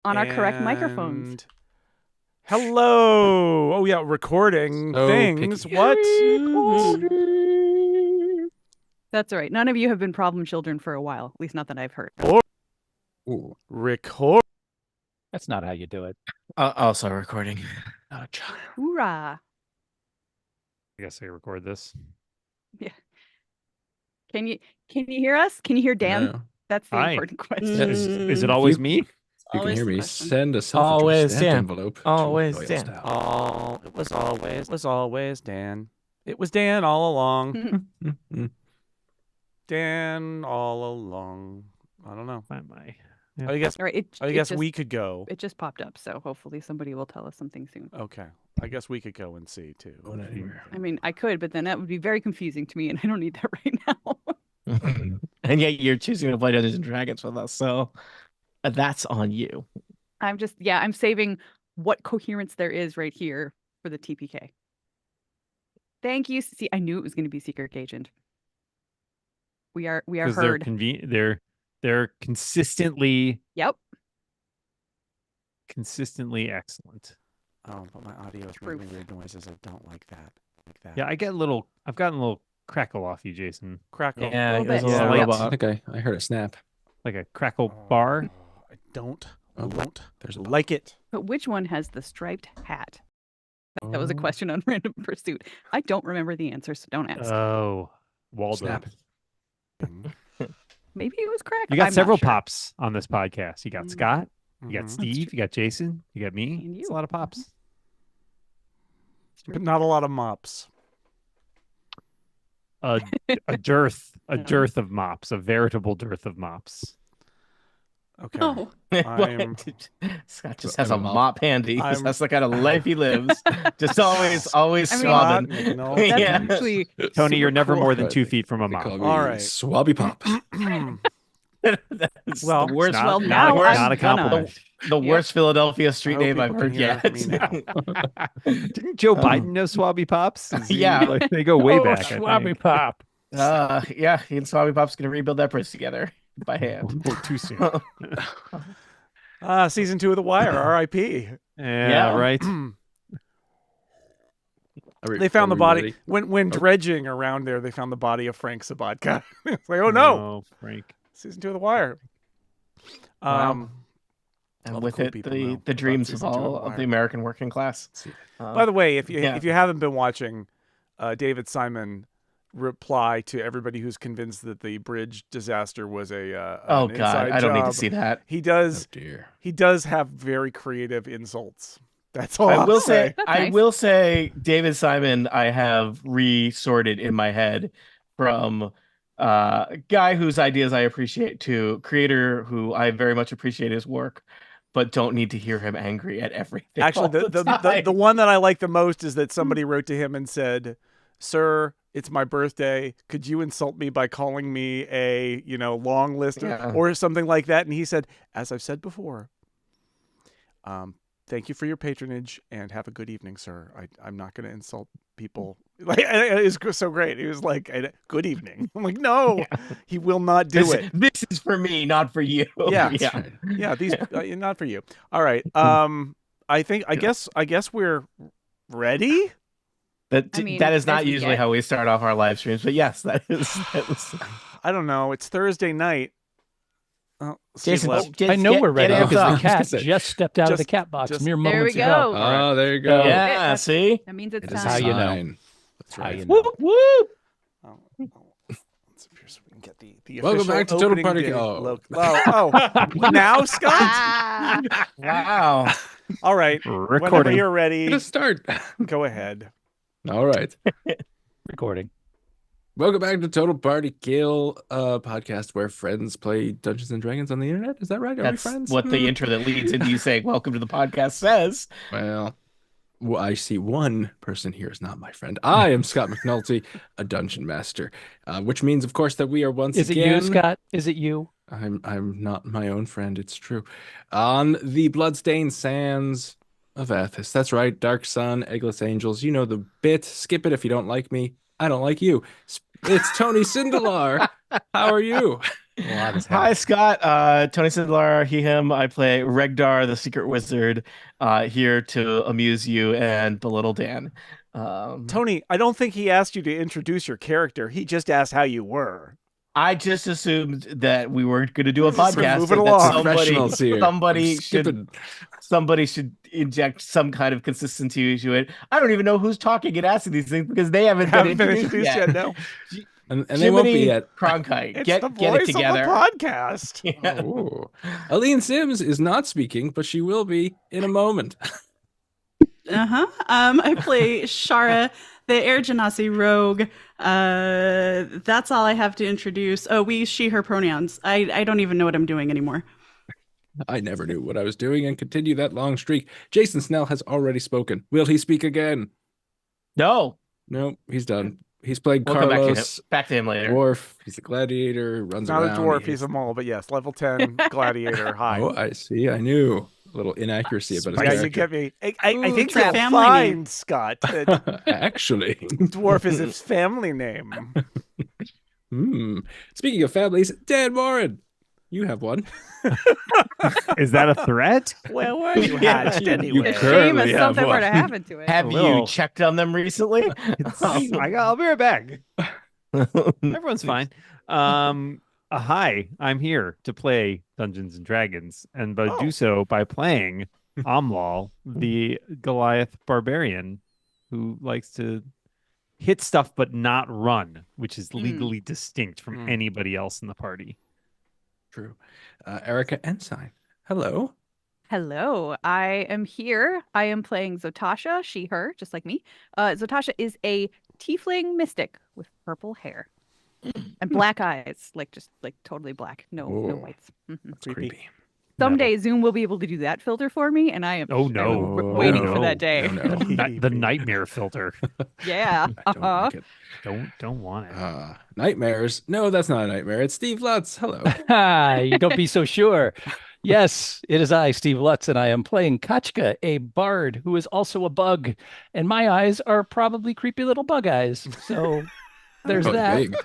on our correct microphones. And hello. Oh yeah, recording things. What? That's all right. None of you have been problem children for a while. At least not that I've heard. Record. That's not how you do it. Also recording. Oh, child. Hoorah. I guess I record this. Yeah. Can you hear us? Can you hear Dan? No. That's the Hi. important question. Is it always me? You can hear me. question. Send a Always self-addressed Dan. envelope. Always to Dan. Doylestown. It was always Dan. It was Dan all along. Dan all along. I don't know. My. I guess. All right. I guess we could go. It just popped up, so hopefully somebody will tell us something soon. Okay. I guess we could go and see too. Going anywhere. I mean, I could, but then that would be very confusing to me, and I don't need that right now. And yet you're choosing to play Dungeons and Dragons with us, so that's on you. I'm saving what coherence there is right here for the TPK. Thank you. See, I knew it was going to be Secret Agent. We are heard. They're consistently Yep. excellent. Oh, but my audio is making weird noises. I don't like that. Yeah, I've gotten a little crackle off you, Jason. Crackle. Yeah, Little there's a bit. little Yeah. robot. I think I heard a snap. Like a crackle bar. I don't Oh, there's like it. But which one has the striped hat? That was a question on Random Pursuit. I don't remember the answer, so don't ask. Oh, Waldo. Snap. Maybe it was crack. You got I'm not several sure. pops on this podcast. You got Scott, you got Mhm. Steve, you got Jason, you got me. And It's you. a lot of pops. But not a lot of mops. A dearth of mops, a veritable dearth of mops. Okay. Oh, I'm- Scott just has a I'm a mop handy. 'cause I'm- That's the kind of life he lives. Just always I mean- swabbing. No, that's Yeah. actually Tony, you're never more than Right. 2 feet from a They mop. call me All right. Swabby Pop. That's Well, the worst, Not, Well, not, now a, I'm not a gonna. compliment. the worst Philadelphia I street hope name I've people can heard hear yet. me now. Didn't Joe Biden know Swabby Pops? Is he- Yeah. like, they go way back. I think. Pop. Yeah, he and Swabby Pop's gonna rebuild that bridge together by hand. Or too soon. Season 2 of The Wire, R.I.P. Yeah, right. They found the body when dredging around there. They found the body of Frank Sabatka. It's like, oh no, Frank. Season 2 of The Wire. Wow. All And the with cool it, people know the about dreams of season 2 of all The of Wire. the American working class. By the way, if you yeah. haven't been watching, David Simon reply to everybody who's convinced that the bridge disaster was an oh inside God, I don't need to job. see that. He Oh does. dear. He does have very creative insults. That's all I will I'll say, That's I nice. will say, David Simon, I have resorted in my head from guy whose ideas I appreciate to creator who I very much appreciate his work, but don't need to hear him angry at everything. Actually, all the time. one that I like the most is that somebody wrote to him and said, "Sir, it's my birthday. Could you insult me by calling me a long list Yeah. or something like that?" And he said, "As I've said before, thank you for your patronage and have a good evening, sir. I'm not going to insult people." Like, it was so great. He was like, "Good evening." I'm like, no, he will not do it. This is for me, not for you. Yeah. That's right. Yeah, these not for you. All right. I guess we're ready. That I mean, that is as not we usually get. how we start off our live streams, but yes, that was. I don't know. It's Thursday night. Oh, Steve Jason, left. I know we're ready get because amped the up. cat Just- just stepped out of the just- cat box just- mere There we moments ago. go. Oh, there you go. Yeah, see? That means it's It is time. How a you know. sign. That's How right. you know. Whoop whoop. Oh, let's see if we can get the Welcome official back to Total opening Party day Kill. Now, Scott. Ah, Wow. All right. Whenever Recording. you're ready, Let's start. go ahead. All right. Recording. Welcome back to Total Party Kill, a podcast where friends play Dungeons and Dragons on the internet. Is that right? Are we That's friends? what the intro that leads into you saying, "Welcome to the podcast" says. Well, I see one person here is not my friend. I am Scott McNulty, a dungeon master, which means, of course, that we are once Is it again. you, Scott? Is it you? I'm not my own friend. It's true. On the bloodstained sands of Athas. That's right. Dark Sun, Eglath Angels. You know the bit. Skip it if you don't like me. I don't like you. It's Tony Sindelar. How are you? A lot has Hi, happened. Scott. Tony Sidlar, he, him. I play Regdar, the secret wizard, here to amuse you and belittle Dan. Tony, I don't think he asked you to introduce your character. He just asked how you were. I just assumed that we were going to do a Just podcast move it and that along. Professionals here. somebody should inject some kind of consistency to it. I don't even know who's talking and asking these things because they haven't been introduced yet. No. And they won't be yet. Cronkite, It's get the get voice it together. of the podcast. Yeah. Oh. Aline Sims is not speaking, but she will be in a moment. I play Shara, the Air Genasi rogue. That's all I have to introduce. Oh, we, she, her pronouns. I don't even know what I'm doing anymore. I never knew what I was doing and continue that long streak. Jason Snell has already spoken. Will he speak again? No. No, he's done. He's played We'll come Carlos. back to him later. Dwarf. He's a gladiator. Runs Not around. a dwarf, he's a mole, but yes, level 10 gladiator. Hi. Oh, I see. I knew. A little inaccuracy about his Yeah, you character. get me. I think trap you'll family find, name. Scott, that Actually. dwarf is his family name. Speaking of families, Dan Morin, you have one. Is that a threat? Where were you hatched anyway? You It's a currently shame if have something were one. to happen to it. Have Hello. you checked on them recently? I'll be right back. Everyone's fine. Hi, I'm here to play Dungeons and Dragons, and do so by playing Amlal, the Goliath barbarian who likes to hit stuff but not run, which is legally distinct from anybody else in the party. True. Erica Ensign, hello. Hello, I am here. I am playing Zotasha, she, her, just like me. Zotasha is a tiefling mystic with purple hair and black eyes, just totally black. No whites. That's creepy. Someday Zoom will be able to do that filter for me, and I am waiting for that day. No. The nightmare filter. Yeah. I don't like it. Don't want it. Nightmares. No, that's not a nightmare. It's Steve Lutz. Hello. Hi, don't be so sure. Yes, it is I, Steve Lutz, and I am playing Kachka, a bard who is also a bug. And my eyes are probably creepy little bug eyes. So there's Probably that. big.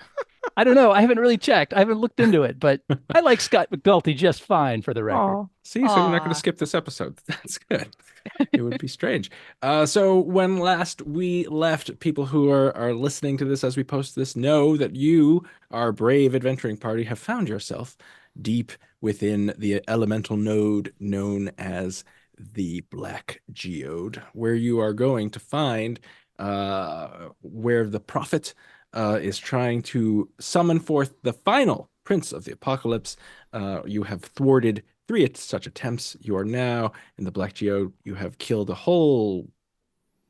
I don't know. I haven't really checked. I haven't looked into it, but I like Scott McNulty just fine for the record. Aw. See, so you're not going Aw. to skip this episode. That's good. It would be strange. So when last we left, people who are listening to this as we post this know that you, our brave adventuring party, have found yourself deep within the elemental node known as the Black Geode, where you are going to find where the prophet is trying to summon forth the final Prince of the Apocalypse. You have thwarted 3 such attempts. You are now in the Black Geode. You have killed a whole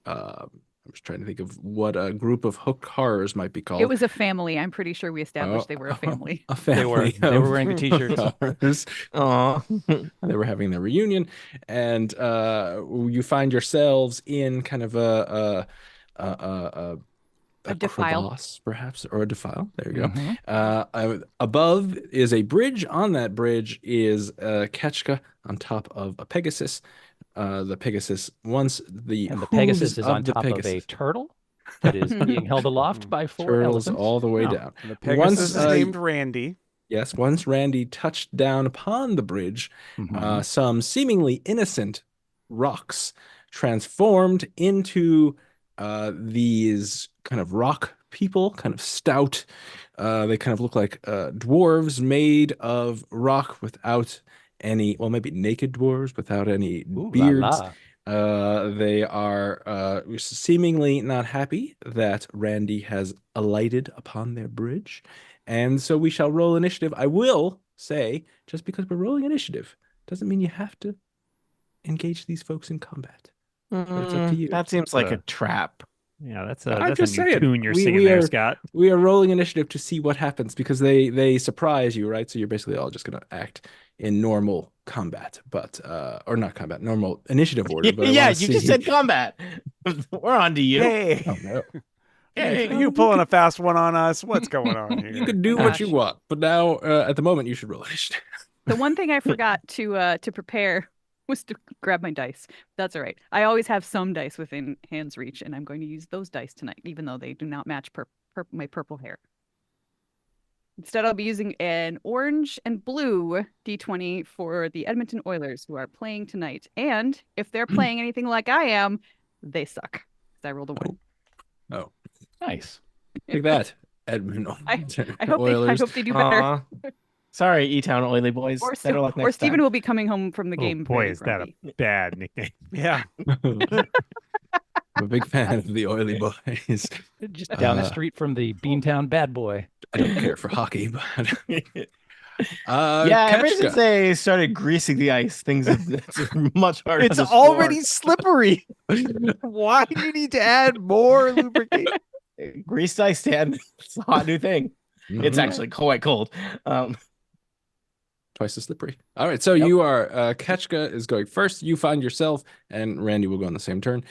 I'm just trying to think of what a group of hook horrors might be called. It was a family. I'm pretty sure we established they were a family. A family. They were of wearing the t-shirts. horrors. Aw. They were having their reunion, and you find yourselves in kind of a defile. crevasse, perhaps, or a defile. There you go. Above is a bridge. On that bridge is Ketchka on top of a Pegasus. The Pegasus once the And the hooves Pegasus is of on the top of a Pegasus. turtle that is being held aloft by 4 Turtles elephants. all the way Oh. down. And the Pegasus is Once, named Randy. Yes, once Randy touched down upon the bridge, some seemingly innocent rocks transformed into these kind of rock people, kind of stout. They kind of look like dwarves made of rock without any, well, maybe naked dwarves without any Ooh, la beards. la. They are seemingly not happy that Randy has alighted upon their bridge. And so we shall roll initiative. I will say, just because we're rolling initiative doesn't mean you have to engage these folks in combat. But it's up to you. That seems like a trap. Yeah, that's I'm a just new saying, tune you're we- singing we there, are- Scott. We are rolling initiative to see what happens because they surprise you, right? So you're basically all just going to act in normal combat, but or not combat, normal initiative order. But I Yeah, wanna you just see- said combat. We're on to you. Hey, Oh, no. Hey. you pulling a fast one on us? What's going on here? You can do what you want, but now at the moment you should roll initiative. The one thing I forgot to prepare was to grab my dice. That's all right. I always have some dice within hand's reach, and I'm going to use those dice tonight, even though they do not match my purple hair. Instead, I'll be using an orange and blue D20 for the Edmonton Oilers who are playing tonight. And if they're playing anything like I am, they suck. 'Cause I rolled a 1. Oh, Nice. take that, Edmund I Oilers. hope they do better. Aw. Sorry, E-Town Oily boys. Or, Better luck or next Steven time. will be coming home from the Oh game. boy, very is that grumpy. a bad nickname. Yeah. I'm a big fan of the Oily Boys. Just down the Uh, street from the Beantown Bad Boy. I don't care for hockey, but Yeah, ever since Ketchka. they started greasing the ice, things have it's much harder. It's to already score. slippery. Why do you need to add more lubrication? Greased ice stand. It's a hot new thing. It's Mhm. actually quite cold. Twice as slippery. All right, so Yep. you are Ketchka is going first. You find yourself, and Randy will go on the same turn.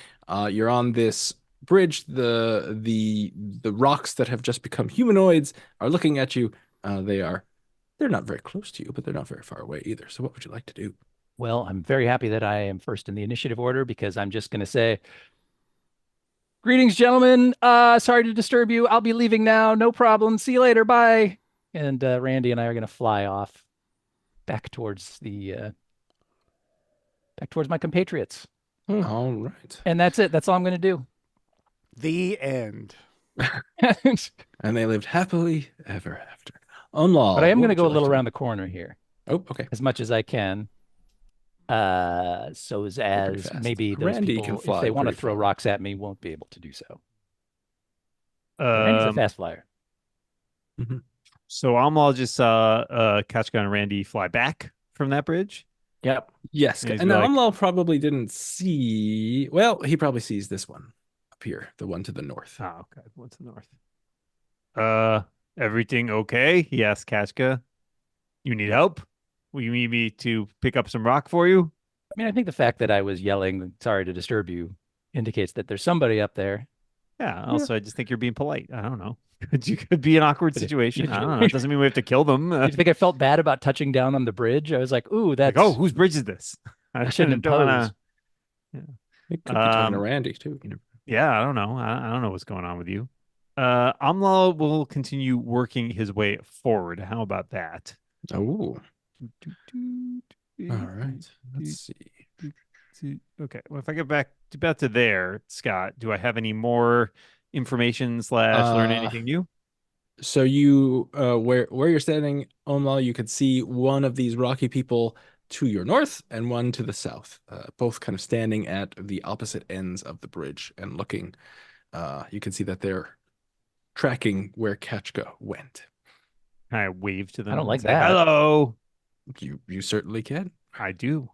You're on this bridge. The rocks that have just become humanoids are looking at you. They're not very close to you, but they're not very far away either. So what would you like to do? Well, I'm very happy that I am first in the initiative order because I'm just going to say, greetings, gentlemen. Sorry to disturb you. I'll be leaving now. No problem. See you later. Bye. And Randy and I are going to fly off back towards my compatriots. All right. And that's it. That's all I'm going to do. The end. And they lived happily ever after. Unlaw. But I am what going to would go you a little like around the corner here Oh, okay. as much as I can. So pretty as fast. maybe those Randy people, can if fly they want to pretty throw far. rocks at me, won't be able to do so. Randy's a Um, fast flyer. so I'll just Kachka and Randy fly back from that bridge. Yep. Yes, And he's and like- Unlaw probably didn't see. Well, he probably sees this one up here, the one to the north. Oh, okay. What's the north? Everything okay? He asked Kachka. You need help? Will you need me to pick up some rock for you? I mean, I think the fact that I was yelling, sorry to disturb you, indicates that there's somebody up there. Yeah. Also, I just think you're being polite. I don't know. Could be an awkward But if- situation. I don't know. It doesn't mean we have to kill them. Do you think I felt bad about touching down on the bridge? I was like, ooh, that's Like, oh, whose bridge is this? I shouldn't don't wanna- impose. It could be talking to Um, Randy too. You know. Yeah, I don't know. I don't know what's going on with you. Amla will continue working his way forward. How about that? Oh, all right. Let's see. Okay. Well, if I get back about to there, Scott, do I have any more information / learn anything new? So you, where you're standing, Omla, you could see one of these rocky people to your north and one to the south, both kind of standing at the opposite ends of the bridge and looking. You can see that they're tracking where Ketchka went. I wave to them. I don't and like say, that. Hello. You certainly can. I do.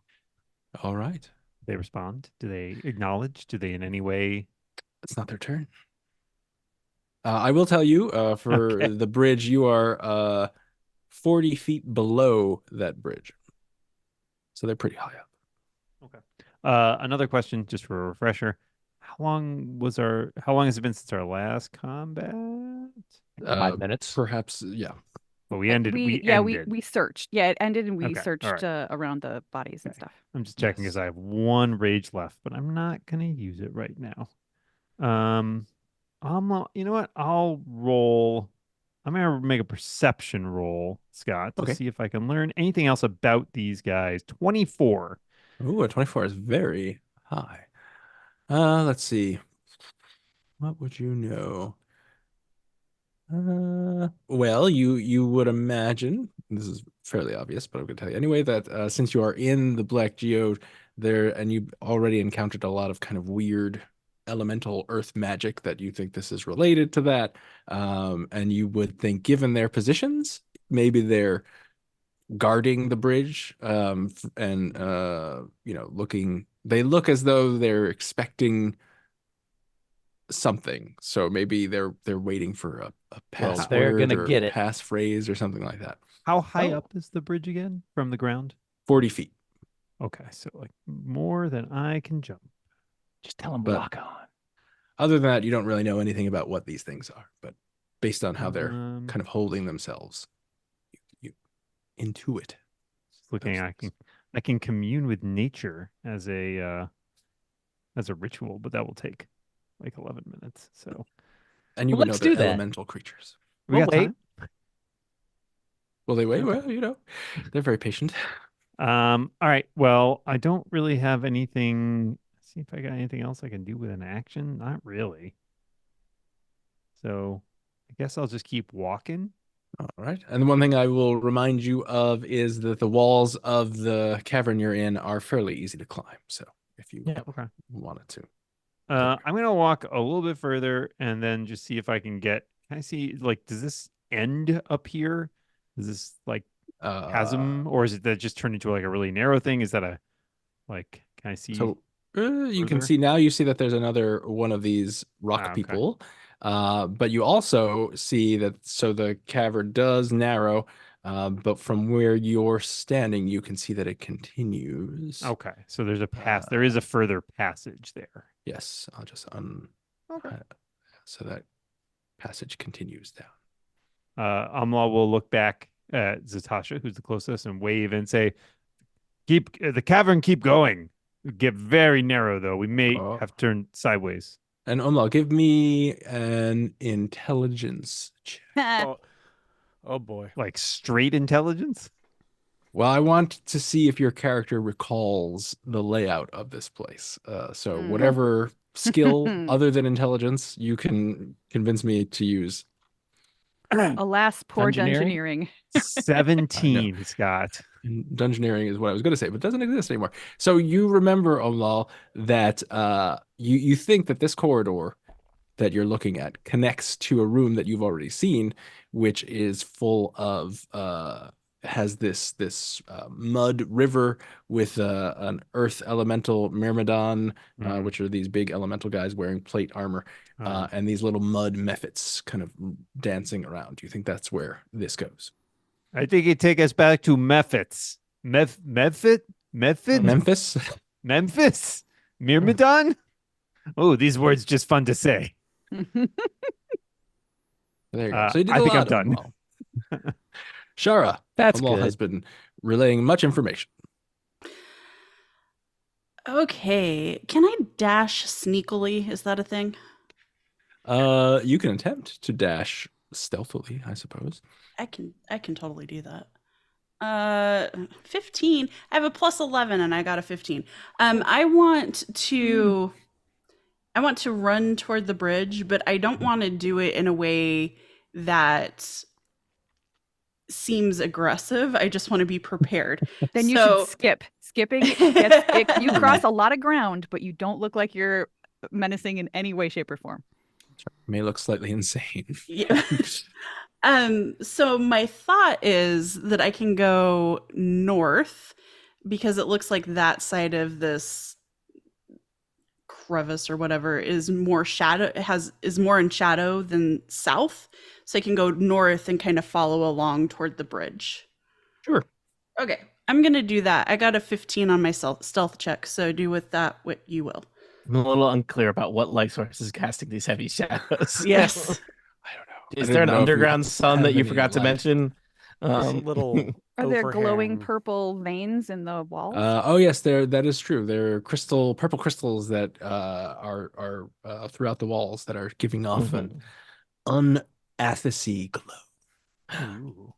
All right. They respond. Do they acknowledge? Do they in any way? It's not their turn. I will tell you, for Okay. the bridge, you are 40 feet below that bridge. So they're pretty high up. Another question, just for a refresher. How long has it been since our last combat? 5 minutes. Perhaps, yeah. Well, we ended. We ended. we searched. Yeah, it ended and we Okay, all searched right. around the bodies and Okay. stuff. I'm just checking because I have one rage left, but I'm not gonna use it right now. You know what? I'll roll. I'm gonna make a perception roll, Scott, to Okay. see if I can learn anything else about these guys. 24. Ooh, a 24 is very high. Let's see. What would you know? Well, you would imagine, this is fairly obvious, but I'm going to tell you anyway, that since you are in the Black Geode there and you already encountered a lot of kind of weird elemental earth magic, that you think this is related to that. And you would think, given their positions, maybe they're guarding the bridge, and they look as though they're expecting something. So maybe they're waiting for a password they're gonna or get it. passphrase or something like that. How high Oh. up is the bridge again from the ground? 40 feet. Okay, so like more than I can jump. Just tell them But- rock on. Other than that, you don't really know anything about what these things are, but based on how they're Um, kind of holding themselves, you intuit. Just looking, those I can commune with nature as a ritual, but that will take like 11 minutes. So And you Well, would know let's they're do that. elemental creatures. we We'll got wait. time. Well, they wait. Okay. Well, you know, they're very patient. All right. Well, I don't really have anything. See if I got anything else I can do with an action. Not really. So I guess I'll just keep walking. All right. And the one thing I will remind you of is that the walls of the cavern you're in are fairly easy to climb. So if you Okay. wanted to. I'm gonna walk a little bit further and then just see if I can get. Can I see like does this end up here? Is this like chasm, or is it that just turned into like a really narrow thing? Is that a like? Can I see? So you can further? see now. You see that there's another one of these rock Ah, okay. people, but you also see that so the cavern does narrow, but from where you're standing, you can see that it continues. Okay, so there's a pass. There is a further passage there. Yes, I'll just Okay. so that passage continues down. Amla will look back at Zatasha, who's the closest, and wave and say, "Keep the cavern. Keep going. Get very narrow, though. We may Oh. have turned sideways." And Omla, give me an intelligence check. Oh boy. Like straight intelligence. Well, I want to see if your character recalls the layout of this place. So whatever skill other than intelligence you can convince me to use. Alas, poor Dungeoneering? dungeoneering. 17, Scott. And dungeoneering is what I was going to say, but it doesn't exist anymore. So you remember, Omlal, that you think that this corridor that you're looking at connects to a room that you've already seen, which is full of has this mud river with an earth elemental myrmidon, which are these big elemental guys wearing plate armor, and these little mud mephits kind of dancing around. Do you think that's where this goes? I think it take us back to Memphis. Memphis? Memphis? Memphis? Myrmidon? Oh, these words just fun to say. There you go. So you did I a think I'm lot, done. Omlal. Shara, That's Omlal good. has been relaying much information. Okay. Can I dash sneakily? Is that a thing? You can attempt to dash stealthily, I suppose. I can totally do that. 15. I have a plus 11 and I got a 15. I want to run toward the bridge, but I don't want to do it in a way that seems aggressive. I just want to be prepared. Then you should skip. Skipping you cross a lot of ground, but you don't look like you're menacing in any way, shape, or form. May look slightly insane. Yeah. So my thought is that I can go north because it looks like that side of this crevice or whatever is more is more in shadow than south. So I can go north and kind of follow along toward the bridge. Sure. Okay. I'm going to do that. I got a 15 on my stealth check, so do with that what you will. I'm a little unclear about what light source is casting these heavy shadows. Yes. I don't know. Is there an underground sun that you forgot to mention? Little Are there glowing overhang. purple veins in the walls? Oh yes, that is true. There are purple crystals that are throughout the walls that are giving off an un-Athasy glow. Ooh.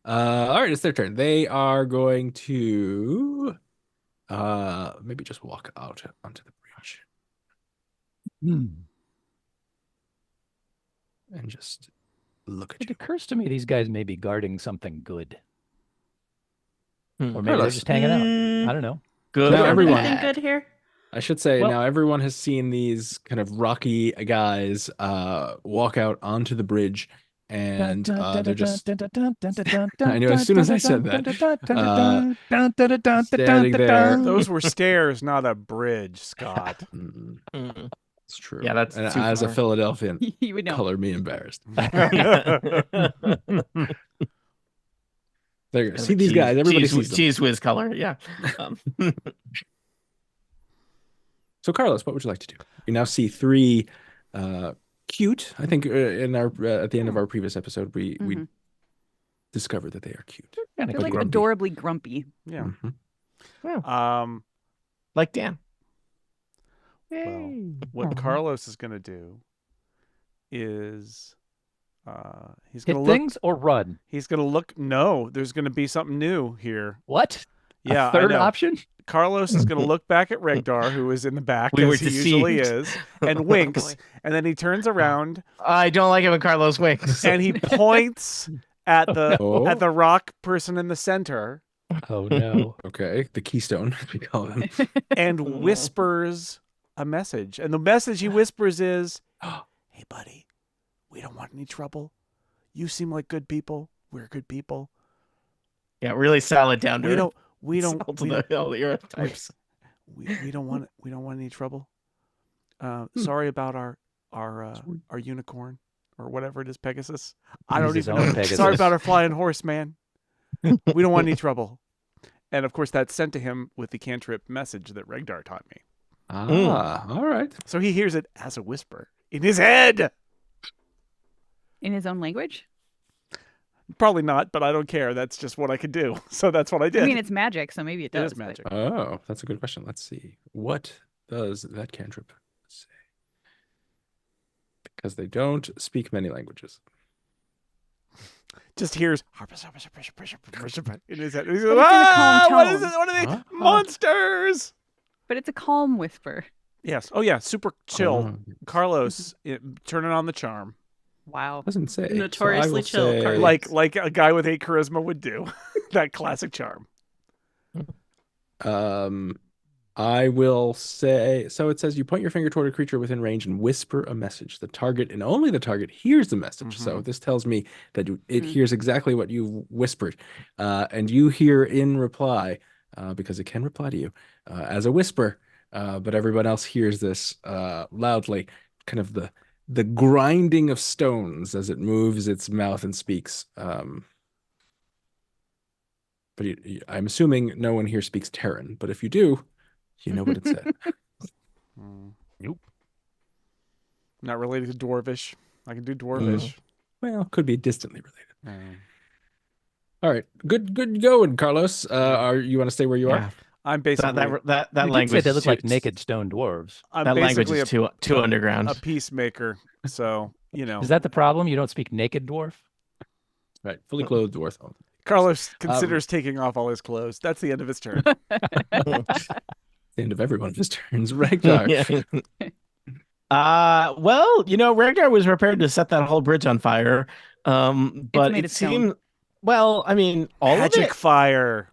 All right, it's their turn. They are going to maybe just walk out onto the bridge and just look at It you. occurs to me these guys may be guarding something good. Or maybe they're Carlos. just hanging out. I don't know. Good. Now or everyone- Anything bad? good here? I should say Well- now everyone has seen these kind of rocky guys walk out onto the bridge, and they're just I knew as soon as I said that, standing there. Those were stairs, not a bridge, Scott. Mm. It's true. Yeah, that's and too as a far. Philadelphian, You would know. color me embarrassed. There you go. See these guys. Everybody sees them. Cheese whiz color. Yeah. So, Carlos, what would you like to do? You now see three cute. I think in our at the end of our previous episode, we discovered that they are cute. They're Kinda like grumpy. adorably grumpy. Yeah. Mhm. Like Dan. Well, what Carlos is going to do is He's Hit gonna look. things or run? He's gonna look. No, there's gonna be something new here. What? Yeah, A third I know. option? Carlos is gonna look back at Regdar, who is in the back We were as he usually deceived. is, and winks, and then he turns around I don't like it when Carlos winks. and he points at the Oh. at the rock person in the center Oh no. Okay, the keystone, we call them. and whispers a message. And the message he whispers is, "Hey, buddy, we don't want any trouble. You seem like good people. We're good people. Yeah, really solid down to We earth. don't. We don't. Salt We, of the earth types. we don't want. We don't want any trouble. Sorry about our unicorn or whatever it is, Pegasus. I don't He's his even own know. Pegasus. Sorry about our flying horse, man. We don't want any trouble." And of course, that's sent to him with the cantrip message that Regdar taught me. All right. So he hears it as a whisper in his head. In his own language? Probably not, but I don't care. That's just what I could do. So that's what I did. I mean, it's magic, so maybe it It does. is but- magic. Oh, that's a good question. Let's see. What does that cantrip say? Because they don't speak many languages. Just hears in his head. He's in a ah, calm what is tone. it? What are they? Huh? Monsters. But it's a calm whisper. Yes. Oh yeah. Super chill. Oh, Carlos turning on the charm, Wow. doesn't say. So I Notoriously will chill, say- Carlos. like a guy with 8 charisma would do. That classic charm. I will say, so it says you point your finger toward a creature within range and whisper a message. The target and only the target hears the message. So this tells me that it hears exactly what you whispered. And you hear in reply, because it can reply to you as a whisper, but everyone else hears this loudly, kind of the grinding of stones as it moves its mouth and speaks. But I'm assuming no one here speaks Terran, but if you do, you know what it said. Nope. Not related to Dwarvish. I can do Dwarvish. Well, could be distantly related. All right, good going, Carlos. You want to stay where you Yeah. are? I'm basically That You did say language. they look is like too- naked stone dwarves. I'm That language basically is too underground. a peacemaker. So you know, Is that the problem? You don't speak naked dwarf? Right, fully clothed dwarf. Oh, Carlos considers taking off all his clothes. That's the end of his turn. the end of every one of his turns. Regdar. Well, Ragnar was prepared to set that whole bridge on fire. But made it of stone. seemed, well, I mean, Magic fire.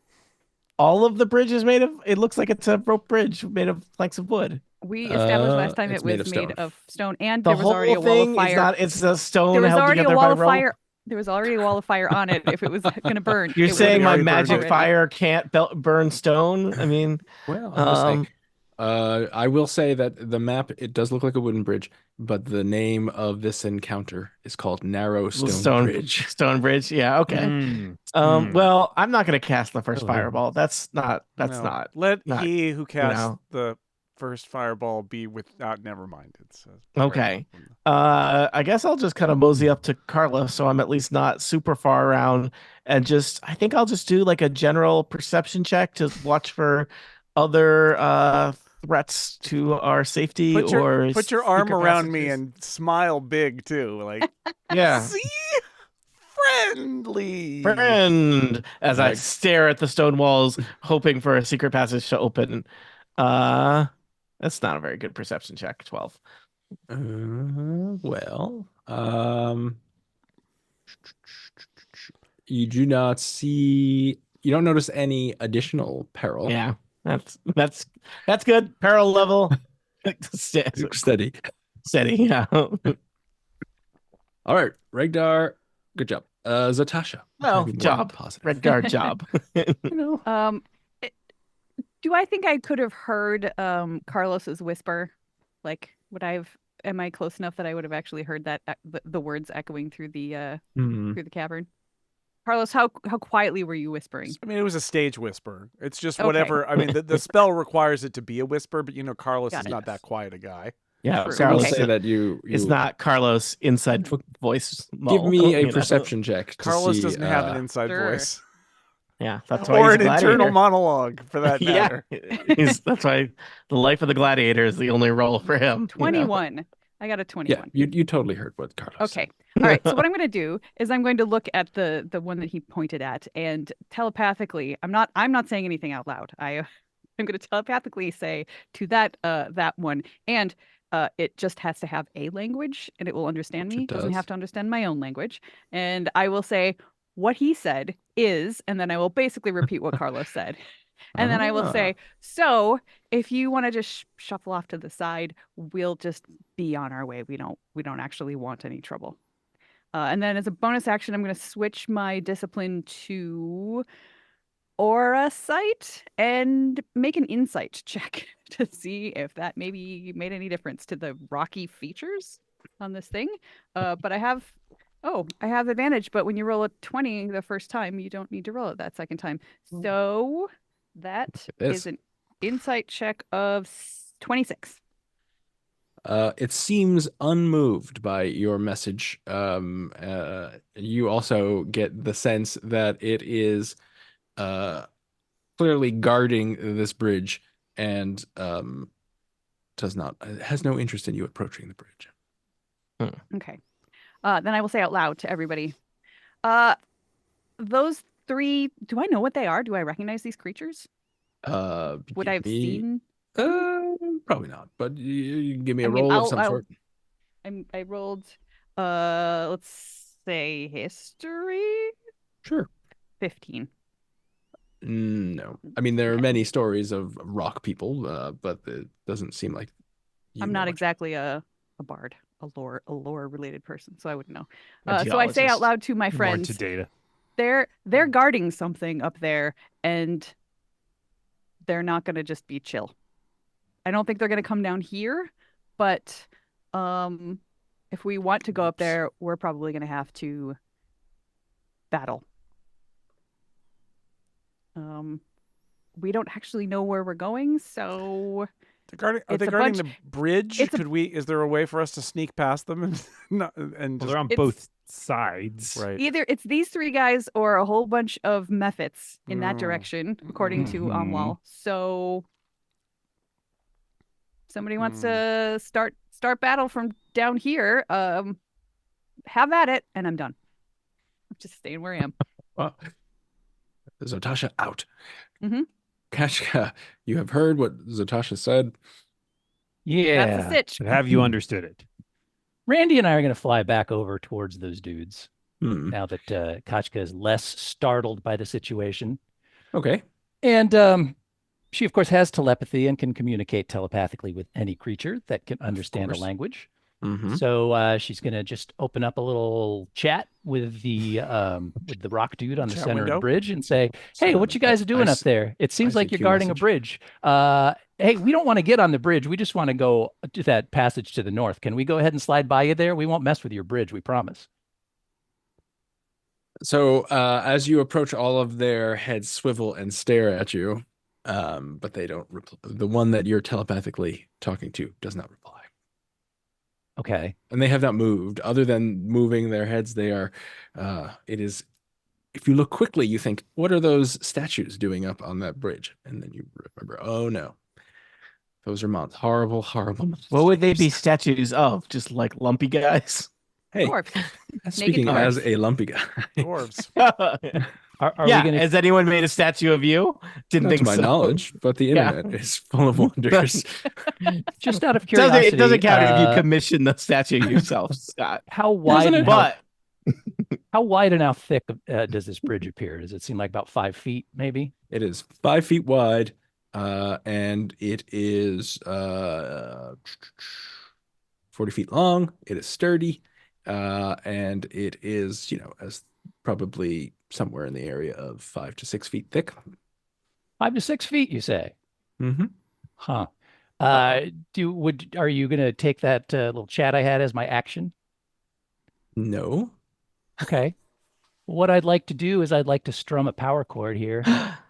all of the bridge is made of, it looks like it's a rope bridge made of planks of wood. We established last time it's it made was of made stone. of stone, and The there was already a whole wall of thing is fire. not, it's a stone There was held already a together wall by of rope. fire. There was already a wall of fire on it. If it was going to burn, You're it saying would my already burned magic already. fire can't burn stone? I mean, Well, I'm just saying, I will say that the map, it does look like a wooden bridge, but the name of this encounter is called Narrow Stone Bridge. Stone bridge. Yeah. Okay. Mm. Well, I'm not going to cast the first Oh. fireball. That's not. No. Let not, he who casts know. the first fireball be without. Never mind. It's Okay. I guess I'll just kind of mosey up to Carlos, so I'm at least not super far around, and I think I'll just do like a general perception check to watch for other threats to our safety. Put your, or put your arm secret around me passages. and smile big too. Like Yeah. see, friendly Friend, as I Right. stare at the stone walls, hoping for a secret passage to open. That's not a very good perception check. 12. Well, you do not see, you don't notice any additional peril. Yeah, that's good. Peril level Steady. steady. Yeah. All right, Regdar, good job. Zatasha. Well, Maybe more job. positive. Red guard job. Do I think I could have heard Carlos's whisper? Like, am I close enough that I would have actually heard that the words echoing through the through the cavern? Carlos, how quietly were you whispering? I mean, it was a stage whisper. It's just Okay. whatever. I mean, the spell requires it to be a whisper, but Carlos Got is it. not that quiet a guy. Yeah, True. So I will Carlos. say that you It's not Carlos inside voice. give me a you know? perception check. To Carlos see, doesn't have an inside Sure. voice Yeah, that's why or he's an a internal gladiator. monologue for that Yeah, matter. that's why the life of the gladiator is the only role for him. 21. I got a Yeah, 21. you totally heard what Carlos said. Okay. All right. So what I'm going to do is I'm going to look at the one that he pointed at, and telepathically, I'm not saying anything out loud. I'm going to telepathically say to that one, and it just has to have a language, and it will understand Which me. it Doesn't does. have to understand my own language, and I will say what he said is, and then I will basically repeat what Carlos said. And then I will Ah. say, so if you want to just shuffle off to the side, we'll just be on our way. We don't actually want any trouble. And then as a bonus action, I'm going to switch my discipline to Aura Sight and make an insight check to see if that maybe made any difference to the rocky features on this thing. But I have advantage, but when you roll a 20 the first time, you don't need to roll it that second time. So that is an insight check of 26. It seems unmoved by your message. You also get the sense that it is clearly guarding this bridge and has no interest in you approaching the bridge. Okay. Then I will say out loud to everybody. Those three, do I know what they are? Do I recognize these creatures? Would I have seen? Probably not, but you can give me a I mean, roll of some sort. I rolled, let's say history. Sure. 15. No, I mean there are many stories of rock people, but it doesn't seem like I'm not much. exactly a bard, a lore related person, so I wouldn't know. So I say out loud to my friends, More to data. they're guarding something up there, and they're not going to just be chill. I don't think they're going to come down here, but if we want to go up there, we're probably going to have to battle. We don't actually know where we're going, so Are they guarding the bridge? Is there a way for us to sneak past them and they're on both sides. Right. Either it's these three guys or a whole bunch of mephits in that direction, according to Amlal. So somebody wants to start battle from down here. Have at it, and I'm done. I'm just staying where I am. Well, Zotasha out. Mm-hmm. Kachka, you have heard what Zotasha said. Yeah. That's a sitch. But have you understood it? Randy and I are going to fly back over towards those dudes now that Kachka is less startled by the situation. Okay. And she, of course, has telepathy and can communicate telepathically with any creature that can understand a language. Mm-hmm. So she's going to just open up a little chat with the rock dude on the center of the bridge and say, hey, what you guys are doing up there? It seems like you're guarding a bridge. Hey, we don't want to get on the bridge. We just want to go to that passage to the north. Can we go ahead and slide by you there? We won't mess with your bridge, we promise. So as you approach, all of their heads swivel and stare at you, but they don't reply. The one that you're telepathically talking to does not reply. Okay. And they have not moved. Other than moving their heads, they are, it is, if you look quickly, you think, what are those statues doing up on that bridge? And then you remember, oh no, those are horrible, horrible monsters. What would they be statues of? Just like lumpy guys? Hey, Dwarves. speaking Naked as dwarves. a lumpy guy. Dwarves. Are yeah, we gonna... has anyone made a statue of you? Didn't Not think to my so. knowledge, but the internet is full of wonders. Just out of curiosity. It doesn't count if you commission the statue yourself, Scott. How wide and But how wide and how thick does this bridge appear? Does it seem like about 5 feet, maybe? It is 5 feet wide, and it is 40 feet long. It is sturdy, and it is, as probably somewhere in the area of 5 to 6 feet thick. 5 to 6 feet, you say? Mm-hmm. Huh. Are you going to take that little chat I had as my action? No. Okay. What I'd like to do is I'd like to strum a power chord here,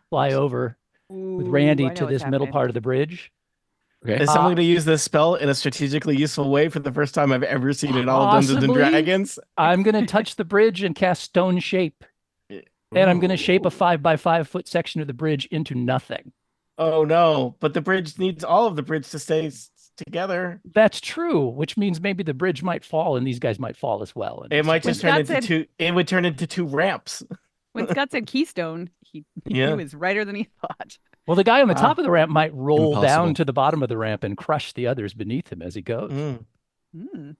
fly over with Randy to this middle part of the bridge. Okay. is someone going to use this spell in a strategically useful way for the first time I've ever seen it in all of Dungeons and Possibly. Dragons? I'm going to touch the bridge and cast Stone Shape. And I'm going to shape a 5 by 5 foot section of the bridge into nothing. Oh no! But the bridge needs all of the bridge to stay together. That's true, which means maybe the bridge might fall and these guys might fall as well. And It might When just turn Scott into said- two. It would turn into two ramps. When Scott said Keystone, he Yeah. was righter than he thought. well, the guy on the Wow. top of the ramp might roll down Impossible. to the bottom of the ramp and crush the others beneath him as he goes. Mm. Hmm.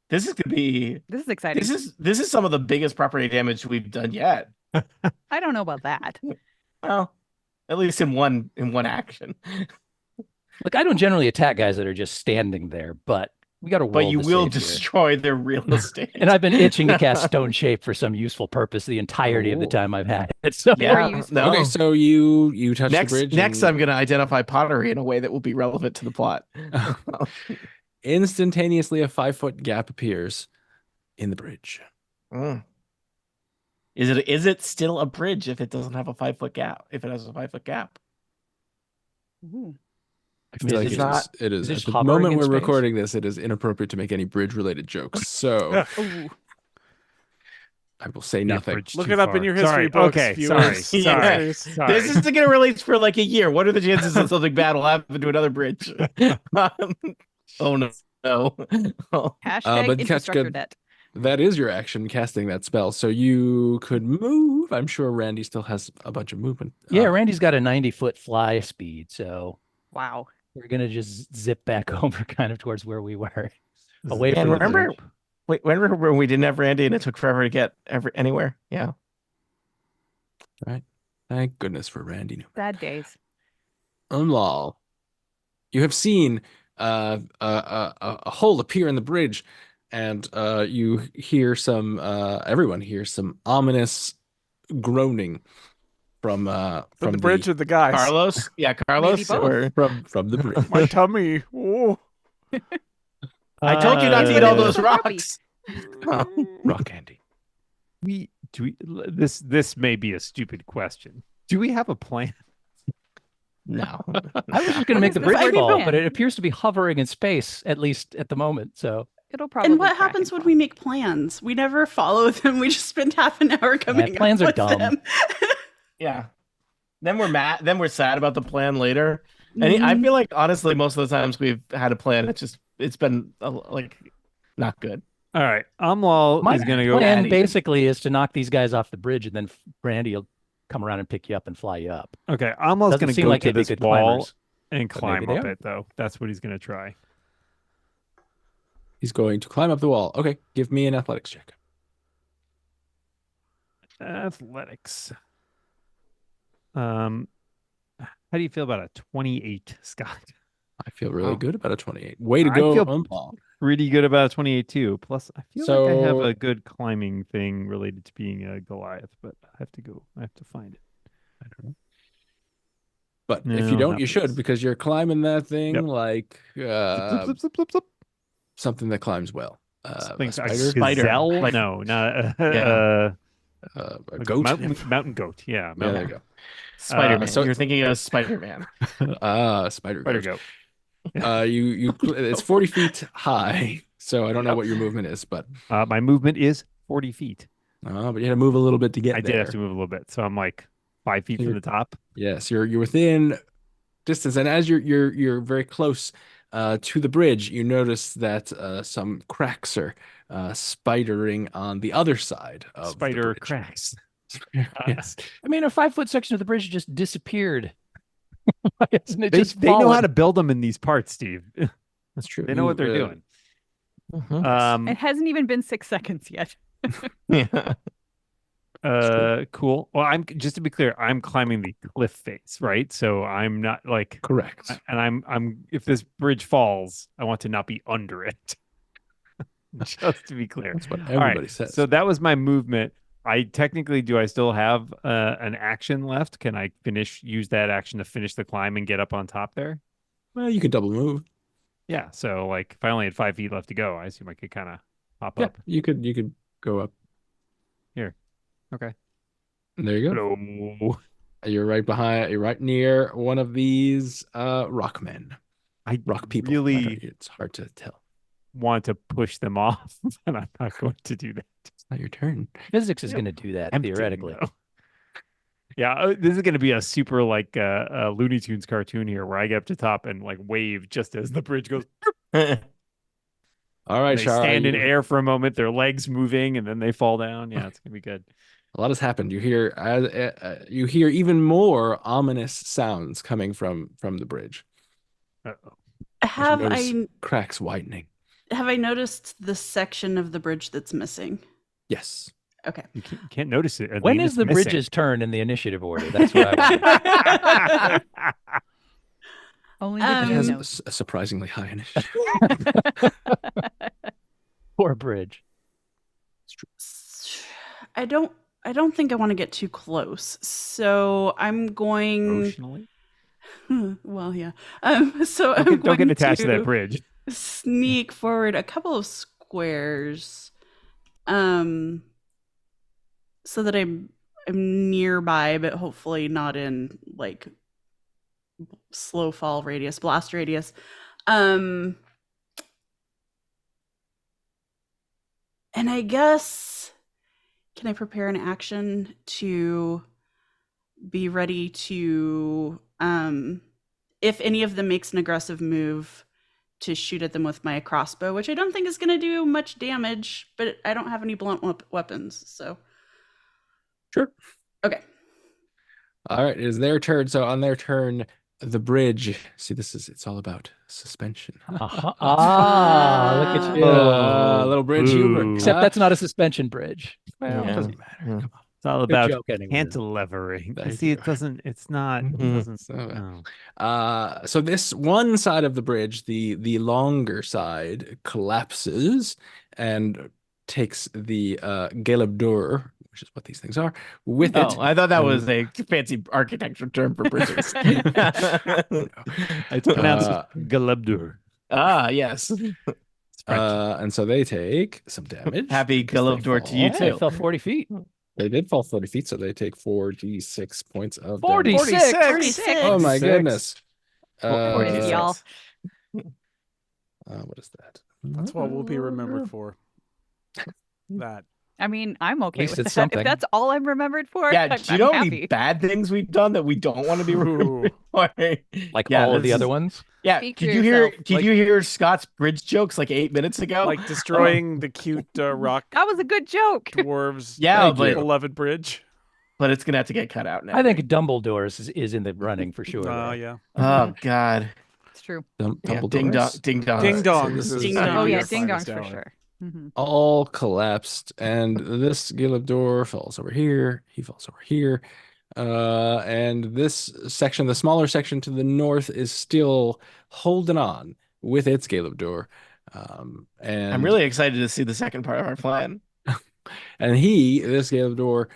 This is gonna be. This is exciting. This is some of the biggest property damage we've done yet. I don't know about that. Well, at least in one action. Look, I don't generally attack guys that are just standing there, but we got to. But you will save here. destroy their real estate. And I've been itching to cast Stone Shape for some useful purpose the entirety of the Ooh. time I've had it. So Yeah. More useful. No. Okay, so you touch next, the bridge. next, and I'm going to identify pottery in a way that will be relevant to the plot. instantaneously a 5-foot gap appears in the bridge. Mm. Is it still a bridge if it doesn't have a 5-foot gap? If it has a 5-foot gap, Ooh. I feel like it's it not- is. It is. is it At just the hovering moment in we're space? recording this, it is inappropriate to make any bridge-related jokes. So Ooh. I will say Yeah, nothing. bridge Look too it up in far. your history Sorry. books, Okay, viewers. sorry. Yeah. Sorry. this is going to release for like a year. What are the chances that something bad will happen to another bridge? Oh no! No. Oh. Hashtag but infrastructure Kachka- debt. That is your action, casting that spell. So you could move. I'm sure Randy still has a bunch of movement. yeah, Randy's got a 90-foot fly speed, so Wow. we're gonna just zip back over kind of towards where we were, away And from the remember, group. wait, remember when we didn't have Randy and it took forever to get anywhere? Yeah. Thank goodness for Randy. Sad days. Unlawful. You have seen a hole appear in the bridge, and you hear some. Everyone hears some ominous groaning from From the bridge of the guys. Carlos? Yeah, Carlos. both. Or... from the bridge. My tummy. Oh. I told you not to eat all those rocks. Rock Andy. This may be a stupid question. Do we have a plan? No. I was just gonna make the What is bridge the fall, plan? but it appears to be hovering in space, at least at the moment. So It'll probably. And what crack happens and when fall. we make plans? We never follow them. We just spend half an hour coming plans up are with dumb. them. Yeah. Then we're mad. Then we're sad about the plan later. And I feel like honestly, most of the times we've had a plan, it's been like not good. All right. Amlal my is going to go. plan Randy. basically is to knock these guys off the bridge, and then Randy will come around and pick you up and fly you up. Okay. Amlal's Doesn't going to seem go like to they'd be this good wall climbers, and but climb maybe they up are. it, though. That's what he's going to try. He's going to climb up the wall. Okay, give me an athletics check. Athletics. How do you feel about a 28, Scott? I feel really Wow. good about a 28. Way to I go, feel- Umpal. Pretty good about a 28 too. Plus, I feel like I have So- a good climbing thing related to being a Goliath, but I have to find it. I don't know. But if No, you don't, not you for should, this. because you're climbing that thing Yep. like Zip, zip, zip, zip, zip. something that climbs well. Something- A a spider, Spider, gazelle? like- No, not Yeah. a goat. Mountain goat. Yeah, Yeah, mountain there you go. Spider-Man. so- You're thinking of Spider-Man. Spider Spider goat. goat. It's 40 feet high, so I don't know what your movement is, but My movement is 40 feet. but you had to move a little bit to get I there. did have to move a little bit, so I'm like 5 feet from the top. Yes, you're within distance, and as you're very close to the bridge, you notice that some cracks are spidering on the other side of the Spider bridge. cracks. Yes. I mean, a 5-foot section of the bridge just disappeared. Why hasn't it They just know how fallen? to build them in these parts, Steve. That's true. They know what they're doing. Mhm. It hasn't even been 6 seconds yet. Yeah. Cool. Well, I'm just to be clear, I'm climbing the cliff face, right? So I'm not like, Correct. and I'm if this bridge falls, I want to not be under it. Just to be clear. That's what All everybody right. says. So that was my movement. Do I still have an action left? Can I use that action to finish the climb and get up on top there? Well, you can double move. Yeah. So like if I only had 5 feet left to go, I assume I could kind of pop Yeah, up. you could go up. Okay. And there you go. Hello. You're right near one of these rock men. I Rock people. really It's hard to tell. want to push them off, and I'm not going to do that. It's not your turn. Physics is Yeah. going to do that, Tempting, theoretically. though. Yeah, this is going to be a super like a Looney Tunes cartoon here, where I get up to top and like wave just as the bridge goes. All right, They Shara, stand in air for a moment, their legs moving, and then they fall down. Yeah, it's gonna be good. a lot has happened. You hear even more ominous sounds coming from the bridge. Uh-oh. As you Have notice I cracks widening. noticed the section of the bridge that's missing? Yes. Okay. You can't notice it. When Aline, is it's the missing. bridge's turn in the initiative order? That's what I want. Only Um, the It Dean has knows. a surprisingly high initiative. Poor bridge. I don't think I want to get too close. So I'm going Emotionally, well, yeah. So don't I'm get going attached to that to bridge. sneak forward a couple of squares so that I'm nearby, but hopefully not in like slow fall radius, blast radius. And I guess, can I prepare an action to be ready to, if any of them makes an aggressive move, to shoot at them with my crossbow, which I don't think is going to do much damage, but I don't have any blunt weapons, so. Sure. Okay. All right, it is their turn. So on their turn, the bridge. See, it's all about suspension. Ah, look at you. Yeah, a little bridge humor. Boo. Except that's not a suspension bridge. Well, it Yeah. doesn't matter. Yeah. Come on. It's all Good about joke anyway. cantilevering. Thank See, you. it doesn't. It's not. It Mhm. doesn't. So, No. So this one side of the bridge, the longer side, collapses and takes the Gelebdur, which is what these things are, with it. Oh, I thought that and- was a fancy architecture term for bridges. It's pronounced Galebdur. Yes. It's French. and so they take some damage. Happy because they Gelebdur to you fall. Yeah, too. it fell 40 feet. They did fall 40 feet, so they take 4d6 points of 46. damage. 46. Oh my 46. goodness. 46, y'all. What is that? That's what we'll be remembered for. That. I mean, I'm okay least with it's that. something. If that's all I'm remembered for, Yeah, I'm do you know how many happy. bad things we've done that we don't want to be remembered for? Like Yeah, all of the this other is- ones. Yeah, Speak did for you hear? yourself. Did you hear Scott's bridge jokes like 8 minutes ago? Like destroying the cute rock That was a good joke. dwarves' Yeah, Thank but you. beloved bridge. it's gonna have to get cut out now. I think Dumbledore's is in the running for sure. Oh, though. yeah. Oh God. It's true. Yeah, Double ding dong, doors. ding dong. Ding So dongs. this is Ding gonna dongs. be Oh yeah, your ding dongs finest for hour. sure. Mhm. All collapsed, and this Gelebdur falls over here. He falls over here. And this section, the smaller section to the north, is still holding on with its Gelebdur. And I'm really excited to see the second part of our plan. and this Gelebdur,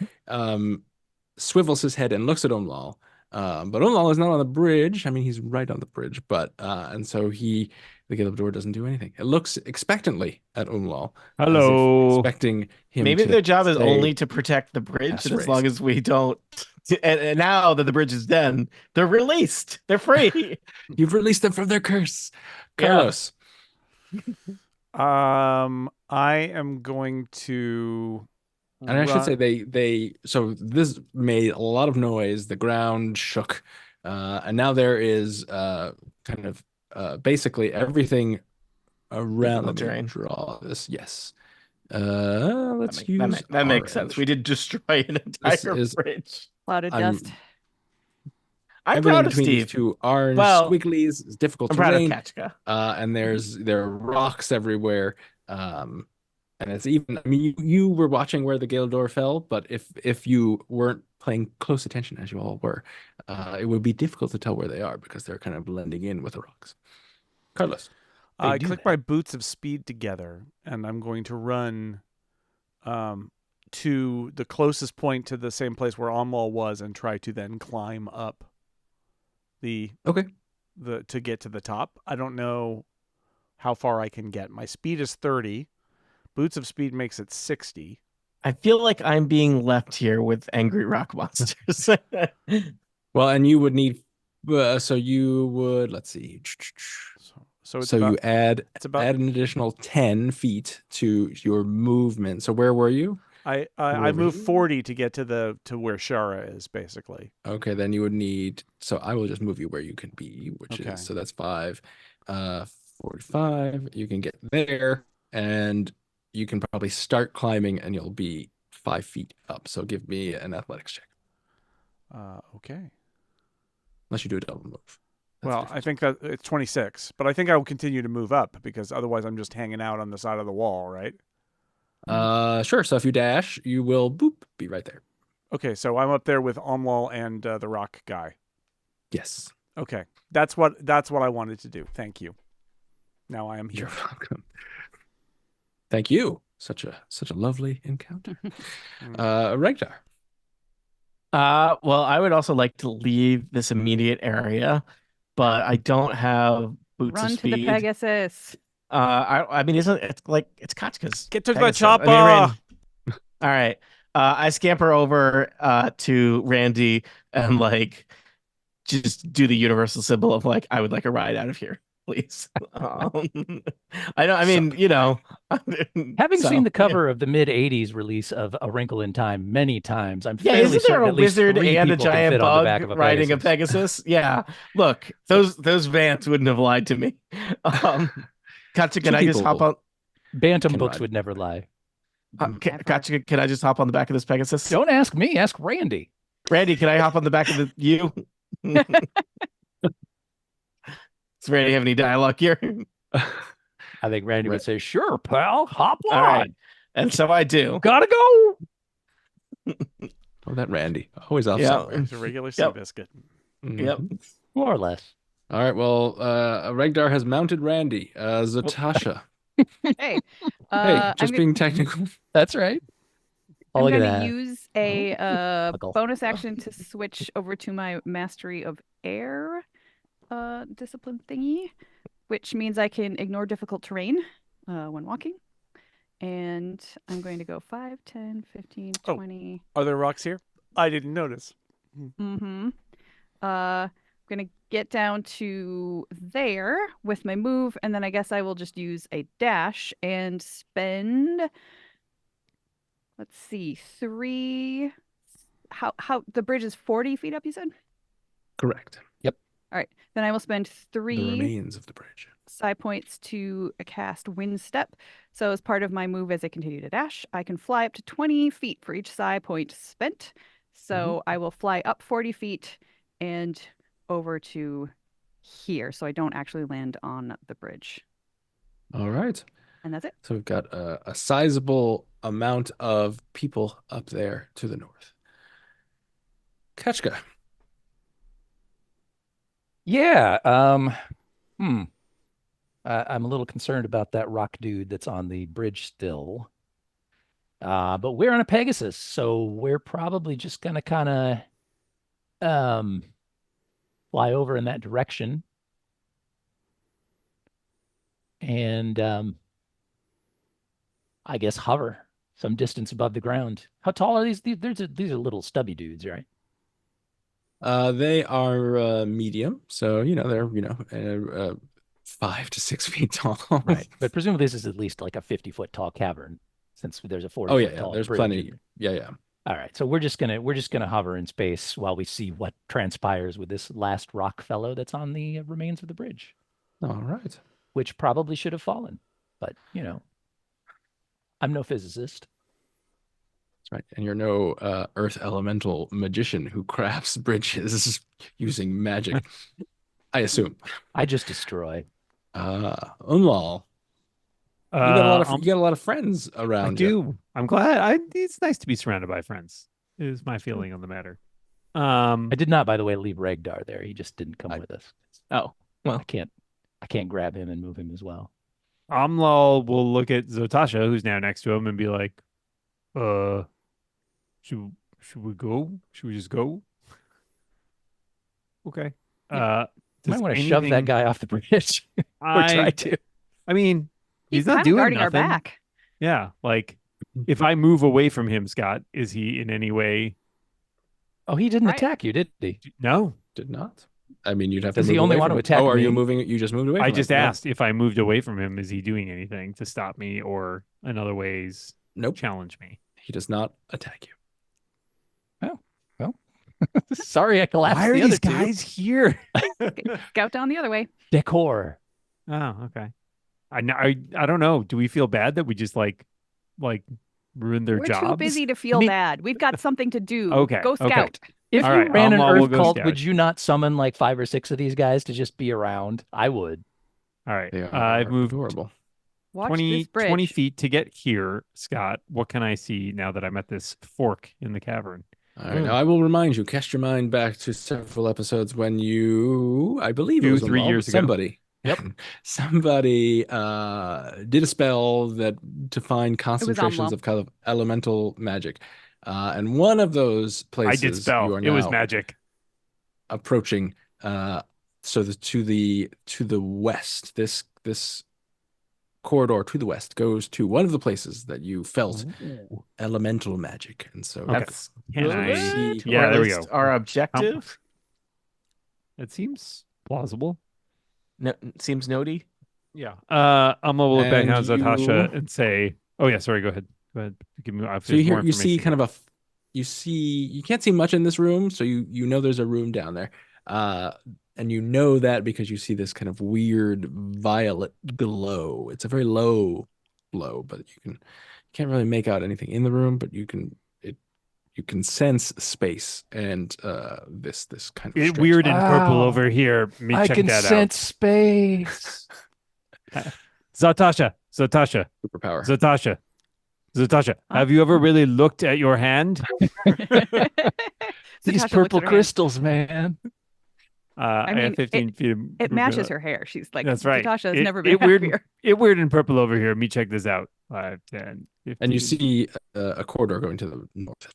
swivels his head and looks at Umlal. But Umlal is not on the bridge. I mean, he's right on the bridge, but and so the Gelebdur doesn't do anything. It looks expectantly at Umlal. as if Hello. expecting him Maybe to their job is say, only to protect the bridge, pass and as race. long as we don't. And now that the bridge is done, they're released. They're free. You've released them from their curse. Yeah. Carlos. I am going to. And I should say so this made a lot of noise. The ground shook. And now there is kind of basically everything around. Let me terrain. draw this. Yes. Let's use That makes sense. orange. We did destroy an This entire is- bridge. Clouded I'm- dust. I'm Everything proud of between these Steve. two orange Well, squigglies is difficult I'm proud of terrain. Kachka. And there are rocks everywhere. And it's even. I mean, you were watching where the Gelebdur fell, but if you weren't paying close attention as you all were, it would be difficult to tell where they are because they're kind of blending in with the rocks. Carlos. I do click that. my boots of speed together, and I'm going to run to the closest point to the same place where Omwal was, and try to then climb up Okay. to get to the top. I don't know how far I can get. My speed is 30. Boots of speed makes it 60. I feel like I'm being left here with angry rock monsters. Well, and you would need. So you would. Let's see. So it's So about, you add it's about an additional 10 feet to your movement. So where were you? I over move here. 40 to get to where Shara is, basically. Okay, then you would need. So I will just move you where you can be, which Okay. is so that's 5, 45. You can get there, and you can probably start climbing, and you'll be 5 feet up. So give me an athletics check, Okay. unless you do a double move. That's Well, I different. think that it's 26, but I think I will continue to move up because otherwise I'm just hanging out on the side of the wall, right? Sure. So if you dash, you will be right there. Okay, so I'm up there with Omlal and the rock guy. Yes. Okay, that's what I wanted to do. Thank you. Now I am here. You're welcome. Thank you. Such a lovely encounter. Regdar. Well, I would also like to leave this immediate area, but I don't have boots Run of to the speed. Pegasus. I mean, isn't it's like it's Kachka's Get to the Pegasus. chopper. All right. I scamper over to Randy and like just do the universal symbol of like I would like a ride out of here, please. I don't. I mean, you know, Having so, seen the yeah. cover of the mid-'80s release of A Wrinkle in Time many times, I'm Yeah, fairly isn't there certain a at least wizard 3 and a people can giant fit on the back of bug a riding a Pegasus. Pegasus? Yeah. Look, those Vants wouldn't have lied to me. Katya, can I just hop on? Bantam Can books ride. would never lie. Katya, can I just hop on the back of this Pegasus? Don't ask me, ask Randy. Randy, can I hop on the back of the you? Does Randy have any dialogue here? I think Randy would say, "Sure, pal, hop on." All right. And so I do. Gotta go. Oh, that Randy. Always off Yeah. somewhere. It's a regular Yep. Seabiscuit. Yep. Mhm. More or less. All right. Well, Regdar has mounted Randy. Zatasha. Hey, Hey, just I'm being technical. That's right. Oh, look at going to that. use a Buckle. bonus action to switch over to my Mastery of Air discipline thingy, which means I can ignore difficult terrain when walking. And I'm going to go 5, 10, 15, Oh. 20. Are there rocks here? I didn't notice. Mm-hmm. I'm going to get down to there with my move, and then I guess I will just use a dash and spend, let's see, 3. How the bridge is 40 feet up, you said? Correct. All right. Then I will spend The 3 remains of the bridge. psi points to cast Wind Step. So as part of my move as I continue to dash, I can fly up to 20 feet for each psi point spent. So I will fly up 40 feet and over to here. So I don't actually land on the bridge. All right. And that's it. So we've got a sizable amount of people up there to the north. Kachka. Yeah. I'm a little concerned about that rock dude that's on the bridge still. But we're on a Pegasus, so we're probably just gonna kind of fly over in that direction. And I guess hover some distance above the ground. How tall are these? These are little stubby dudes, right? They are medium, so they're 5 to 6 feet tall. Right. But presumably this is at least like a 50-foot tall cavern, since there's a 40 Oh foot yeah, tall there's bridge. plenty. Yeah. All right. So we're just gonna hover in space while we see what transpires with this last rock fellow that's on the remains of the bridge, All right. which probably should have fallen. But I'm no physicist. That's right. And you're no earth elemental magician who crafts bridges using magic. I assume. I just destroy. Unlal. You got a lot of friends around. I do. I'm glad. It's nice to be surrounded by friends. Is my feeling on the matter. I did not, by the way, leave Regdar there. He just didn't come with us. Oh, well. I can't grab him and move him as well. Amlal will look at Zotasha, who's now next to him, and be like, should we go? Should we just go? Okay. Might want to shove that guy off the bridge. Or try to. I mean, he's kind not of doing guarding nothing. our back. Yeah, like if I move away from him, Scott, is he in any way? Oh, he didn't Right. attack you, did he? No. Did not. I mean, you'd have to Does he move only away want from to him. attack Oh, are you me? moving? You just moved away I from just him? No. asked if I moved away from him, is he doing anything to stop me or in other ways Nope. challenge me? He does not attack you. Sorry, I collapsed Why are the other these two. guys here? Scout down the other way. Decor. Oh, okay. I don't know. Do we feel bad that we just like ruined their We're jobs? too busy to feel bad. We've got something to do. Okay, Go okay. scout. If All you right, ran an Amla will Earth go cult, scout. would you not summon like 5 or 6 of these guys to just be around? I would. All right. They are I've moved adorable. Watch 20, this bridge. 20 feet to get here, Scott. What can I see now that I'm at this fork in the cavern? All right, now I will remind you, cast your mind back to several episodes when you, I believe it was 3 years ago. somebody. Yep. Somebody did a spell that to find concentrations Amla. of kind of elemental magic. And one of those I places did spell. you are It was now magic. approaching so to the west. This corridor to the west goes to one of the places that you felt elemental magic. And so Okay. Can Will I that Yeah, or there we list go. Our objective It seems plausible. no, seems notey. Yeah. I'm gonna look back And at Zatasha you- and say, "Oh yeah, sorry. Go ahead. Go ahead. Give me. So you hear, you see kind of you can't see much in this room, so you know there's a room down there, and you know that because you see this kind of weird violet glow. It's a very low glow, but you can't really make out anything in the room, but you can sense space and this kind of It stretch. weird and purple Wow. over here. Let me I check can that sense space. out. Zatasha. Superpower. Zatasha. Have you ever really looked at your hand? These Zatasha looks purple at her hand. crystals, man. I mean, have 15 feet. It matches her hair. She's like, That's right. Zatasha has It- never been it weird- happier. It weird and purple over here. Let me check this out. 5, 10, 15. And you see a corridor going to the north.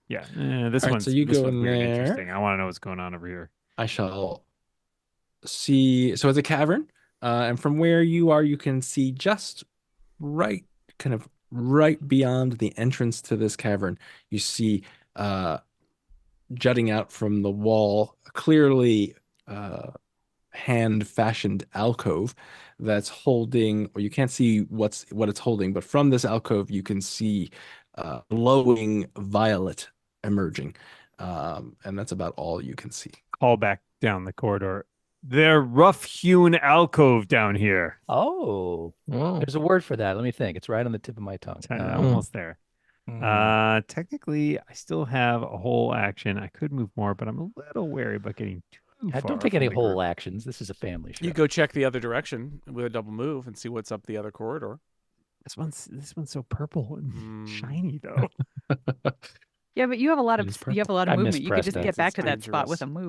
Yeah. This All right, one's so you this go one's in weird and there. interesting. I want to know what's going on over here. I shall see. So it's a cavern, and from where you are, you can see just right beyond the entrance to this cavern. You see jutting out from the wall, clearly hand-fashioned alcove that's holding, or you can't see what it's holding, but from this alcove you can see glowing violet emerging, and that's about all you can see. Call back down the corridor. They're rough-hewn alcove down here. Oh, there's a word for that. Let me think. It's right on the tip of my tongue. Almost there. Technically, I still have a whole action. I could move more, but I'm a little wary about getting too far. Don't take from any the whole group. actions. This is a family show. You go check the other direction with a double move and see what's up the other corridor. This one's so purple and Mm. shiny though. Yeah, but you have a lot It of is you have a lot I of movement. You could mispressed just that. get back It's to that spot with a dangerous.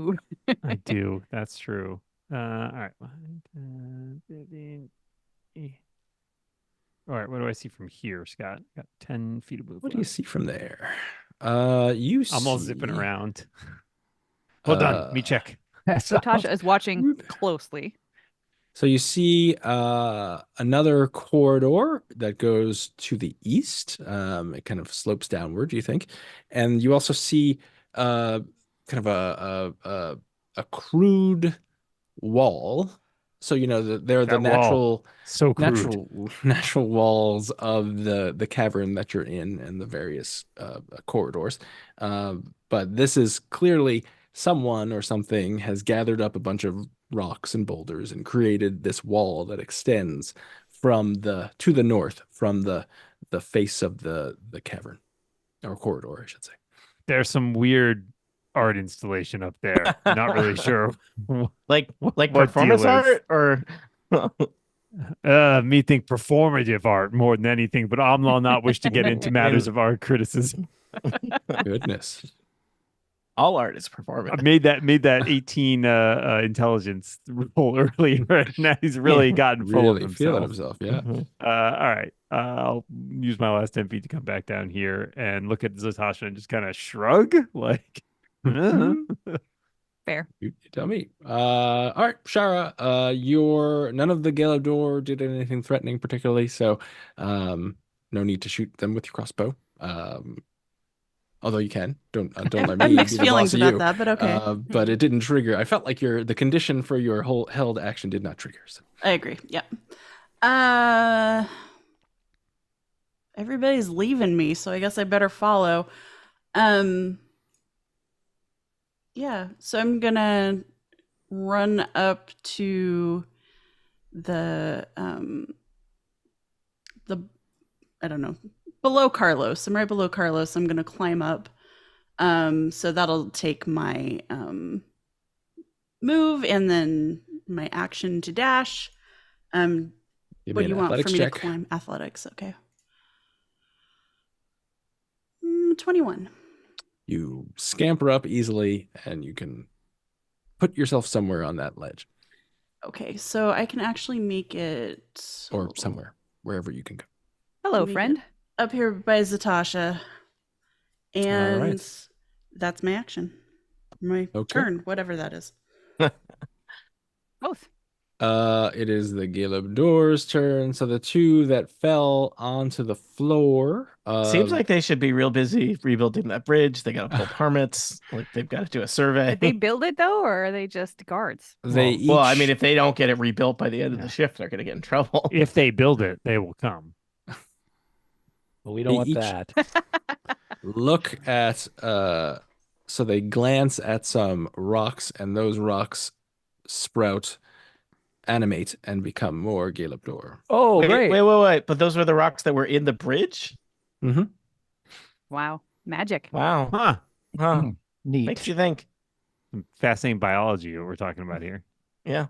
move. I do. That's true. All right. 15. All right. What do I see from here, Scott? Got 10 feet of movement. What do you see from there? You I'm all see, zipping around. Hold on. Let me check. So Tasha is watching closely. So you see another corridor that goes to the east. It kind of slopes downward, you think, and you also see kind of a crude wall. So you know they're the That wall. natural So crude. natural walls of the cavern that you're in and the various corridors. But this is clearly someone or something has gathered up a bunch of rocks and boulders and created this wall that extends to the north from the face of the cavern or corridor, I should say. There's some weird art installation up there. Not really sure. Like what performance deal is. art or Me think performative art more than anything, but Amla not wish to get into matters of art criticism. Goodness. all art is I performance. made that 18 intelligence roll earlier, and now he's really gotten full Really of feeling himself. himself, yeah. All right. I'll use my last 10 feet to come back down here and look at Zatasha and just kind of shrug, like, Fair. You tell me. All right, Shara, none of the Galador did anything threatening particularly, so no need to shoot them with your crossbow. Although you can. Don't let I me have be mixed the feelings boss of about you. that, but okay. But it didn't trigger. I felt like the condition for your whole held action did not trigger. So. I agree. Yep. everybody's leaving me, so I guess I better follow. Yeah, so I'm gonna run up to the I don't know, below Carlos. I'm right below Carlos. I'm gonna climb up. So that'll take my move and then my action to dash. Give me What do an you want for athletics me check. to climb? Athletics, okay. 21. You scamper up easily, and you can put yourself somewhere on that ledge, Okay, so I can actually make it or somewhere, wherever you can go. Hello, Make it friend. up here by Zatasha. And right. that's my action. My Okay. turn, whatever that is. Both. It is the Caleb Door's turn. So the two that fell onto the floor. Seems like they should be real busy rebuilding that bridge. They got to pull permits. Like they've got to do a survey. Did they build it though, or are they just guards? they Well, I each- mean, if they don't get it rebuilt by the end of Yeah. the shift, they're going to get in trouble. If they build it, they will come. But we don't want each- that. look at so they glance at some rocks, and those rocks sprout, animate, and become more Caleb Door. Oh, great. Wait. But those were the rocks that were in the bridge? Mm-hmm. Wow, magic. Wow. Huh. Huh. Neat. Makes you think. Some fascinating biology what we're talking about here. Yeah.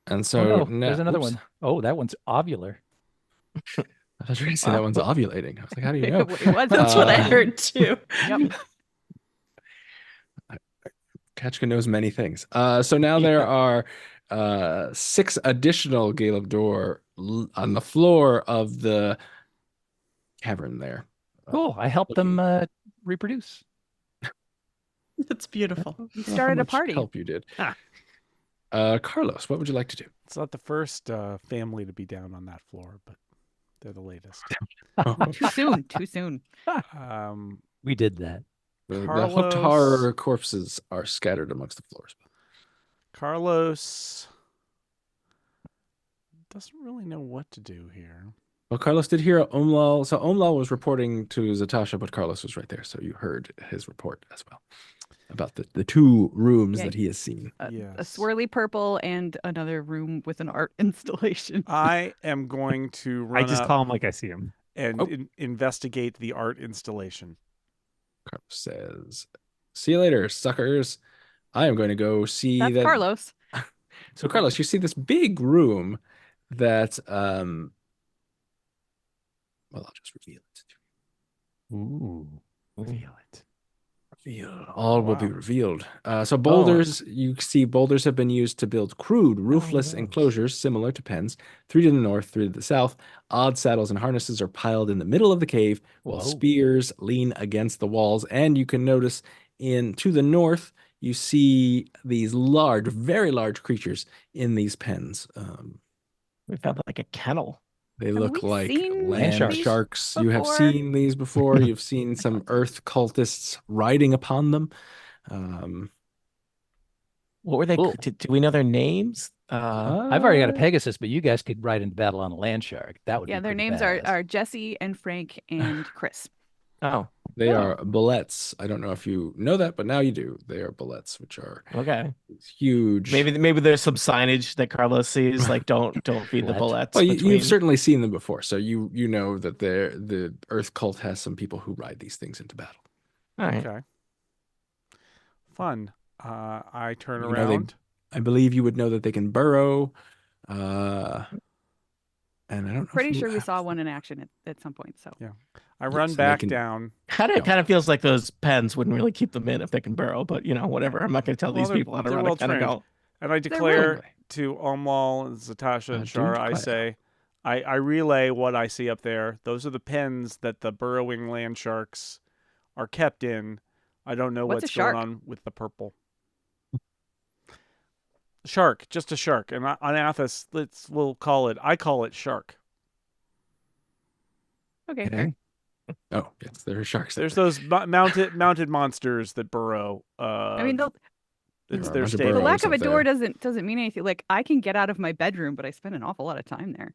And so Oh, no, now, there's another oops. one. Oh, that one's ovular. I was going to say that one's ovulating. I was like, how do you know? It was. That's what I Uh, heard too. Yep. Kachka knows many things. So now there are 6 additional Caleb Door on the floor of the cavern there. Cool. I helped them reproduce. It's beautiful. You How started a much party. help you did. Ah. Carlos, what would you like to do? It's not the first family to be down on that floor, but they're the latest. Too soon. Too soon. We did that. The hooked Carlos. horror corpses are scattered amongst the floors. Carlos doesn't really know what to do here. Well, Carlos did hear Omlal. So Omlal was reporting to Zatasha, but Carlos was right there. So you heard his report as well about the 2 rooms Yeah. that he has seen. A Yes. swirly purple and another room with an art installation. I am going to run I just up call him like I see him. and Oh. investigate the art installation. Carlos says, "See you later, suckers. I am going to go see That's that." Carlos. So Carlos, you see this big room that well, I'll just reveal it to Ooh. Feel it. you. All will be Wow. revealed. So boulders, you see boulders have been used to build crude, roofless those. enclosures similar to pens. 3 to the north, 3 to the south. Odd saddles and harnesses are piled in the middle of the cave, while Whoa. spears lean against the walls. And you can notice to the north, you see these large, very large creatures in these pens. We found like a kennel. They Have look we like seen land sharks sharks. You have before? seen these before. You've seen some earth cultists riding upon them. What were they? Cool. Do we know their names? I've already got a Pegasus, but you guys could ride into battle on a land shark. That would Yeah, be their pretty names badass. are Jesse and Frank and Chris. Oh, They Oh. are bullets. I don't know if you know that, but now you do. They are bullets, which are okay. huge. Maybe there's some signage that Carlos sees, like don't feed the What? bullets. Well, between... you've certainly seen them before, so you know that the Earth cult has some people who ride these things into battle. All right. Okay. Fun. I turn You know, they- around. I believe you would know that they can burrow. And I don't know. Pretty if you sure we have- saw one in action at some point. So I run Yes, and they back can- down. Kind of feels like those pens wouldn't really keep them in if they can burrow, but whatever. I'm not going to tell Well, these they're- people how to they're run well a kennel. trained. And I They're declare really- to Omlal, and Zatasha, and do Shara, I declare. say, I relay what I see up there. Those are the pens that the burrowing land sharks are kept in. I don't know What's a what's going shark? on with the purple. Shark, just a shark. And on Athas, I call it shark. okay, Okay. fair. Oh, yes, there are sharks. There's there. those mounted monsters that burrow. I mean, it's There are a their bunch of the stable. burrows lack of up a door there. doesn't mean anything. Like I can get out of my bedroom, but I spend an awful lot of time there.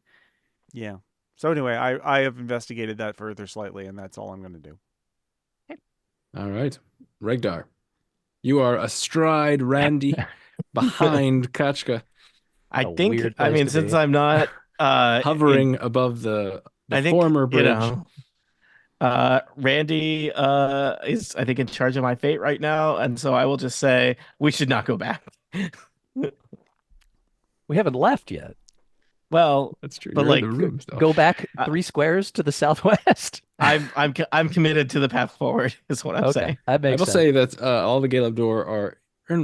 Yeah. So anyway, I have investigated that further slightly, and that's all I'm going to do. All right. Regdar, you are astride Randy behind Kachka, I A think, weird I place mean, to since be. I'm not hovering above the I think, former bridge. Randy is, I think, in charge of my fate right now, and so I will just say we should not go back. We haven't left yet. Well, That's true. but You're in like, the room still. Go back 3 squares to the southwest. I'm committed to the path forward. Is what I'm Okay, saying. that I makes will sense. say that all the Galebdor are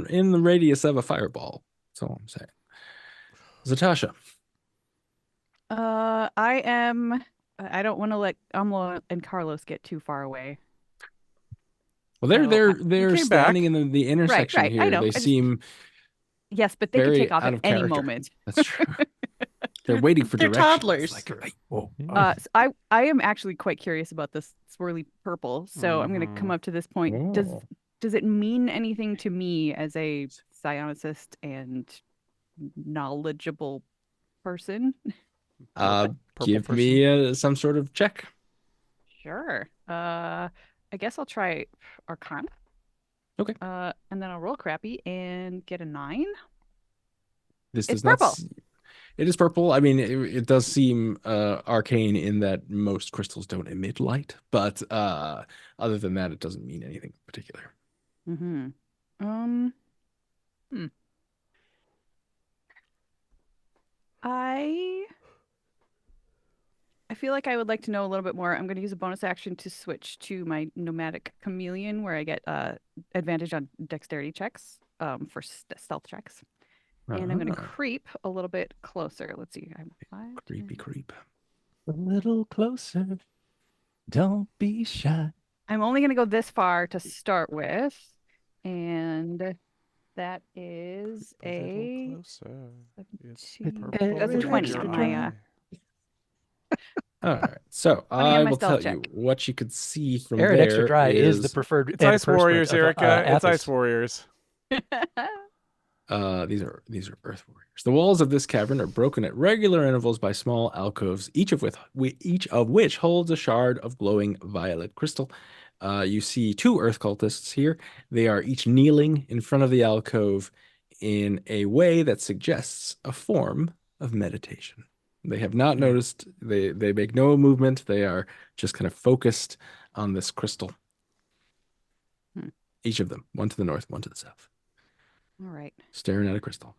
in the radius of a fireball. That's all I'm saying. Zatasha. I don't want to let Amla and Carlos get too far away. Well, So, they're came back. standing in the intersection right, I here. know. They I just- seem Yes, but they could very take off out at of any character. moment. That's true. They're waiting for They're directions. toddlers. Like, "Hey, whoa." So I am actually quite curious about this swirly purple. So I'm going to come up to this point. Does it mean anything to me as a psionicist and knowledgeable person? Purple Give person. me some sort of check. Sure. I guess I'll try Arcana. Okay. And then I'll roll crappy and get a 9. This It's does not. purple. It is purple. I mean, it does seem arcane in that most crystals don't emit light, but other than that, it doesn't mean anything in particular. Mm-hmm. I feel like I would like to know a little bit more. I'm going to use a bonus action to switch to my nomadic chameleon, where I get advantage on dexterity checks for stealth checks. And I'm going to creep a little bit closer. Let's see. I'm 5, Creepy 10. creep. A little closer. Don't be shy. I'm only going to go this far to start with. And that is a... Closer. It's 17. purple That's a in 20 your on my... eye. All right. So on I my will tell stealth you check. what you could see from Air and there extra dry is the preferred It's Ice antiperspirant Warriors, of, Erica. It's Athas. Ice Warriors. These are Earth Warriors. The walls of this cavern are broken at regular intervals by small alcoves, each of which holds a shard of glowing violet crystal. You see 2 Earth cultists here. They are each kneeling in front of the alcove in a way that suggests a form of meditation. They have not noticed. They make no movement. They are just kind of focused on this crystal. Each of them, one to the north, one to the south. All right. Staring at a crystal,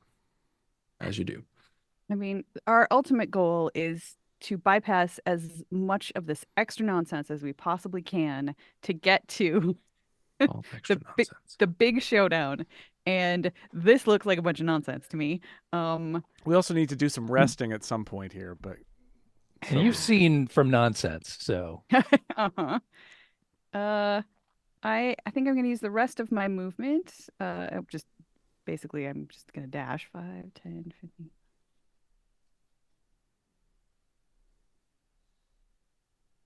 as you do. I mean, our ultimate goal is to bypass as much of this extra nonsense as we possibly can to get to All extra nonsense. the big showdown. And this looks like a bunch of nonsense to me. We also need to do some resting at some point here, but And you've seen from nonsense, so uh-huh. I think I'm going to use the rest of my movement. I'm just going to dash 5, 10, 15.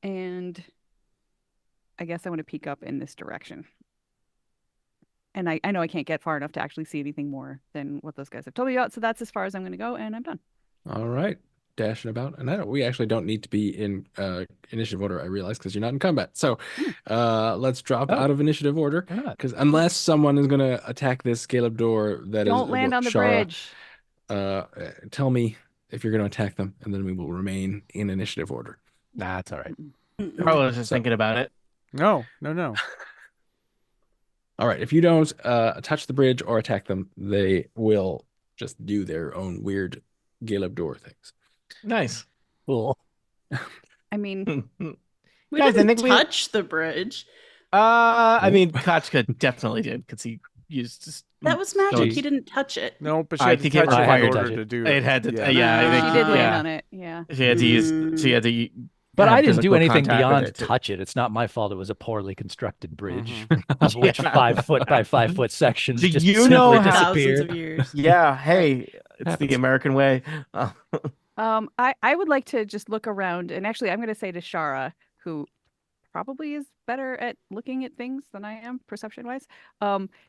And I guess I want to peek up in this direction. And I know I can't get far enough to actually see anything more than what those guys have told me about. So that's as far as I'm going to go, and I'm done. All right. Dashing about. And we actually don't need to be in initiative order, I realize, because you're not in combat. So let's drop out of initiative order. Because unless someone is going to attack this Galebdor that Don't land on the bridge. Tell me if you're going to attack them, and then we will remain in initiative order. that's all right. I was just thinking about it. no. All right. If you don't touch the bridge or attack them, they will just do their own weird Galebdor things. Nice. Cool. I mean, We Guys, I didn't think we- touch the bridge. I mean, Kachka definitely did because he used just That was magic. He didn't touch it. No, but she I had to think it touch it in required order it. to do It had to. Yeah. Yeah, I think she did land yeah. on it. Yeah. She had to use. She had to. But have I didn't do physical anything contact with beyond it to- touch it. It's not my fault. It was a poorly constructed bridge, Mhm. of which Yeah. 5 foot by 5 foot sections Do just you simply know how- Thousands disappeared. of years. Yeah. Hey, it's Happens. the American way. I would like to just look around, and actually, I'm going to say to Shara, who probably is better at looking at things than I am perception-wise.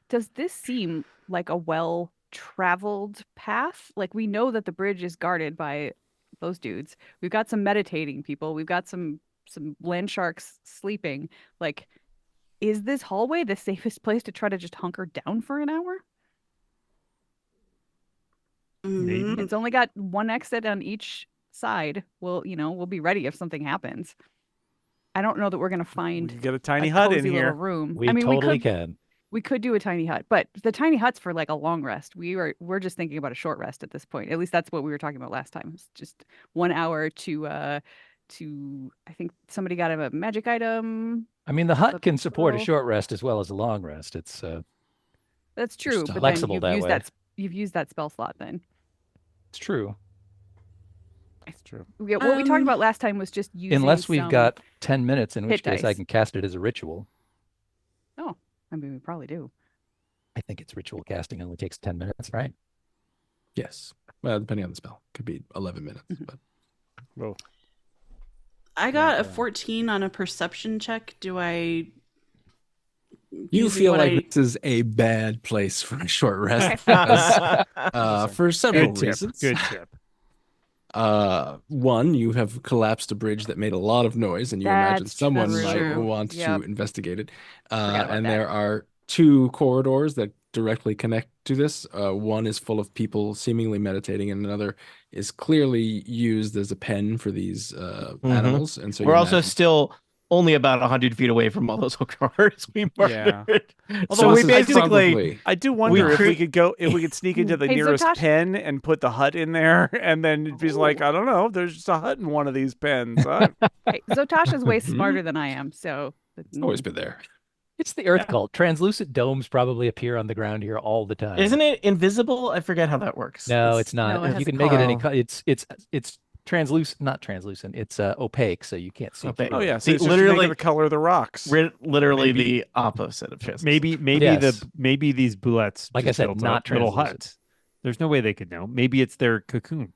Does this seem like a well-traveled path? Like, we know that the bridge is guarded by those dudes. We've got some meditating people. We've got some land sharks sleeping. Like, is this hallway the safest place to try to just hunker down for an hour? Mhm. It's only got one exit on each side. We'll be ready if something happens. I don't know that we're gonna We find could get a tiny a hut in cozy little here. room. We I mean, totally can. we could do a tiny hut, but the tiny hut's for like a long rest. We're just thinking about a short rest at this point. At least that's what we were talking about last time. It's just 1 hour to I think somebody got a magic item. I mean, the hut But can support a little- short rest as well as a long rest. It's That's true, but then flexible that way. you've used that spell slot then. It's true. It's true. Yeah, what we talked about last time was just using Unless we've some- got 10 minutes, in which hit case I dice. can cast it as a ritual. Oh, I mean, we probably do. I think it's ritual casting only takes 10 minutes, right? Yes. Well, depending on the spell, could be 11 minutes. But Well, I got a Yeah. 14 on a perception check. Do I? you using feel what like I- this is a bad place for a short rest because, for several Good tip. reasons. Good tip. One, you have collapsed a bridge that made a lot of noise, and you imagine That's someone true. might True. want Yep. to investigate it. Forgot about And that. there are 2 corridors that directly connect to this. One is full of people seemingly meditating, and another is clearly used as a pen for these animals. And so We're you also imagine- still only about 100 feet away from all those hookers we Yeah. murdered. Although So we this is basically probably- I do wonder if we could sneak into the Hey, nearest Zotosh? pen and put the hut in there, and then it'd be like, I don't know, there's just a hut in one of these pens. Hey, Zotasha's way smarter than I am, so It's always been there. It's the Earth cult. Translucent domes probably appear on the ground here all the time. Isn't it invisible? I forget how that works. No, it's not. No, it If has you a can make it any color. it's translucent, not translucent. It's opaque, so you can't see. Opaque. through Oh it. yeah, so See, it's just literally- making the color of the rocks. Literally Maybe- the opposite of translucent. Maybe Yes. maybe these bullets Like I just said, built not a little translucent. hut. There's no way they could know. Maybe it's their cocoon.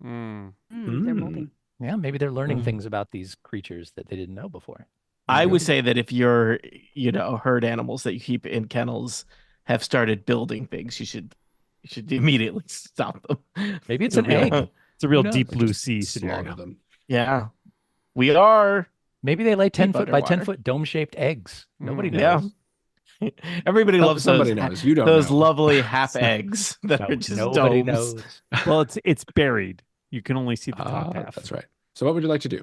Mm. they're molting. Yeah, maybe they're learning Mhm. things about these creatures that they didn't know before. I would say that if your, herd animals that you keep in kennels have started building things, you should immediately stop them. Maybe it's an Yeah. egg. It's a real knows? deep Or blue just sea slaughter scenario. them. Yeah, we are. Maybe they lay 10 Deep foot by 10 underwater. foot dome-shaped eggs. Nobody Mm. knows. Yeah. Everybody loves Somebody those, knows. You don't those know. lovely half eggs that No, are just nobody domes. knows. Well, it's buried. You can only see the top half. That's right. So what would you like to do?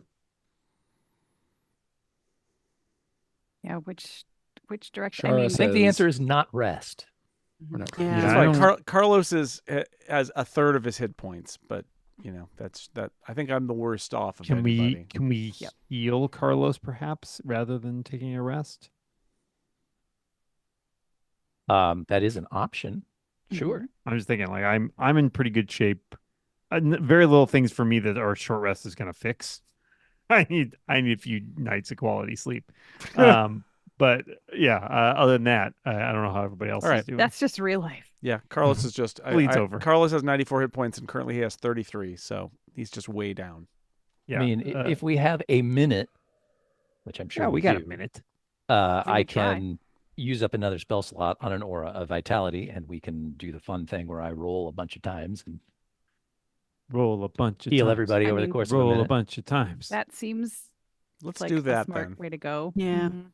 Yeah, which direction? Shara I mean, I think the says- answer is not rest. We're not- Yeah. That's I fine. don't- Carlos has a third of his hit points, but that's that. I think I'm the worst off of Can anybody. we Yep. heal Carlos perhaps rather than taking a rest? That is an option. Sure. I'm just thinking like I'm in pretty good shape. Very little things for me that our short rest is going to fix. I need a few nights of quality sleep. But yeah, other than that, I don't know how everybody else All is right. doing. that's just real life. Yeah, Carlos is just Bleeds over. Carlos has 94 hit points and currently he has 33, so he's just way down. Yeah, I mean, if we have a minute, which I'm sure yeah, we got a do, minute. I can try. can use up another spell slot on an aura of vitality, and we can do the fun thing where I roll a bunch of times and Roll a bunch of heal times. everybody I over the mean, course of a Roll a minute. bunch of times. That seems Let's like do a that smart then. way to go. Yeah. Mhm.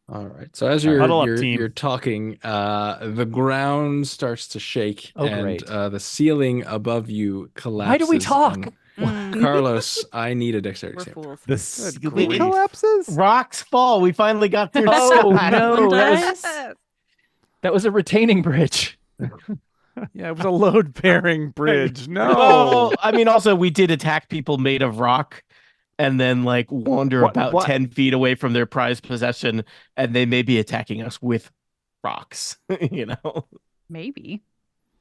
All right. So as Huddle up, you're team. you're talking, the ground starts to shake, Oh, and great. the ceiling above you collapses. Why do we talk? and- Mm. Carlos, I need a dexterity We're save. fools. The grief. ceiling collapses. Rocks fall. We finally got through. Oh, the side. no. Dice? That was a retaining bridge. Yeah, it was a load bearing bridge. No. Well, I mean, also we did attack people made of rock, and then like wander about what- 10 feet away from their prized possession, and they may be attacking us with rocks. Maybe.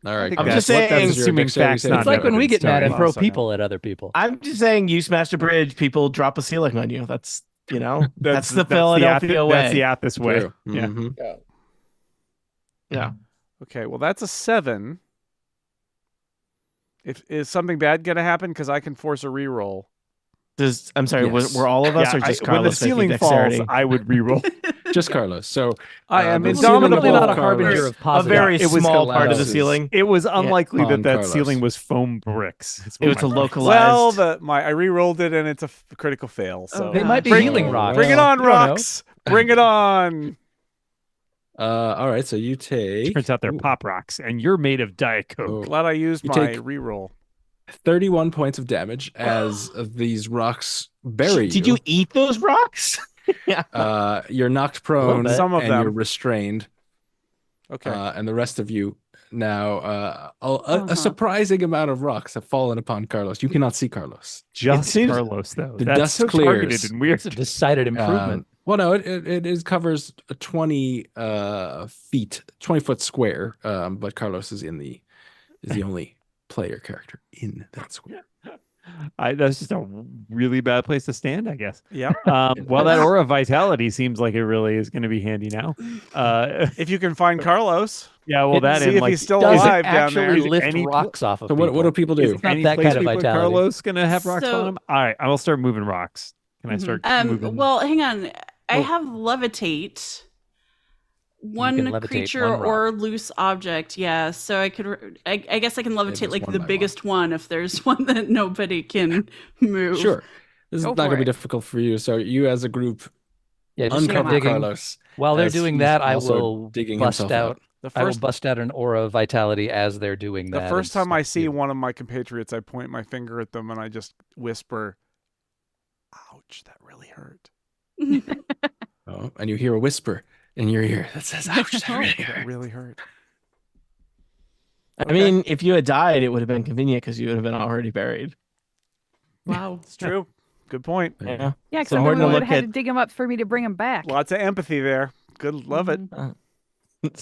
All right. think I'm Cass, just what saying- is your assuming dexterity facts, save? not It's like when we get mad and Sorry. throw Hold on a second. people at other people. I'm just saying, you smash a bridge, people drop a ceiling on you. That's that's the Ath- Philadelphia way. That's the Athas way. True. Yeah. Mhm. Yeah. Okay, well that's a 7. Is something bad gonna happen? Because I can force a reroll. I'm sorry. Yes. Were all of us Yeah, or just when the Carlos making ceiling dexterity? falls, I would reroll. Just Carlos. So I am the indomitable. ceiling above not a harbinger Carlos- of positive. A very It was small part of the collapses. ceiling. It was unlikely On that Carlos. ceiling was foam bricks. is It what was my a point is. localized. Well, I re-rolled it and it's a critical fail. So Oh, They might be gosh. healing Oh, rocks. bring it well. on, You don't know. rocks. Bring it on. All right, so you take Turns out they're pop rocks, and you're made of Diet Coke. Oh. Glad I used You my take- re-roll. 31 points of damage as these rocks bury Did you eat those rocks? Yeah. You're knocked prone, bit. Some of and them. you're restrained. Okay. And the rest of you now, Uh-huh. a surprising amount of rocks have fallen upon Carlos. You cannot see Carlos. Just seems- Carlos, though. the That's dust so targeted clears. and weird. It's a decided improvement. Well, no, it covers a 20 feet, 20-foot square. But Carlos is the only player character in that square. That's just a really bad place to stand, I guess. Yep. Well, that aura of vitality seems like it really is going to be handy now. If you can find Carlos, Yeah, well, that see and if like, he's still Doesn't alive down actually there. lift Any- rocks off of So what do people do? It's not any that place kind of people in vitality. Carlos going to have rocks So- on him? All right, I will start moving rocks. Can I start moving? Well, hang on. I Oh. have levitate. One levitate creature one rock. or loose object. Yeah, so I could. I guess I can levitate there's like one the by biggest one if there's one that nobody can move. Sure. This is Go not going for to be it. difficult for you. So you as a group Yeah, just keep uncover digging. Carlos. While they're as doing he's that, I also will digging bust himself out. out. The I will first, bust out an aura of vitality as they're doing the that. first and time I stuff see too. one of my compatriots, I point my finger at them and I just whisper, "Ouch, that really hurt." Oh, and you hear a whisper in your ear that says, "Ouch, that really That hurt." really hurt. I mean, if you had died, it would have been convenient because you would have been already buried. Wow. It's true. Good point. Yeah. Yeah, So except we're then we gonna would look have had at- to dig him up for me to bring him back. Lots of empathy there. Good, love it. Mhm.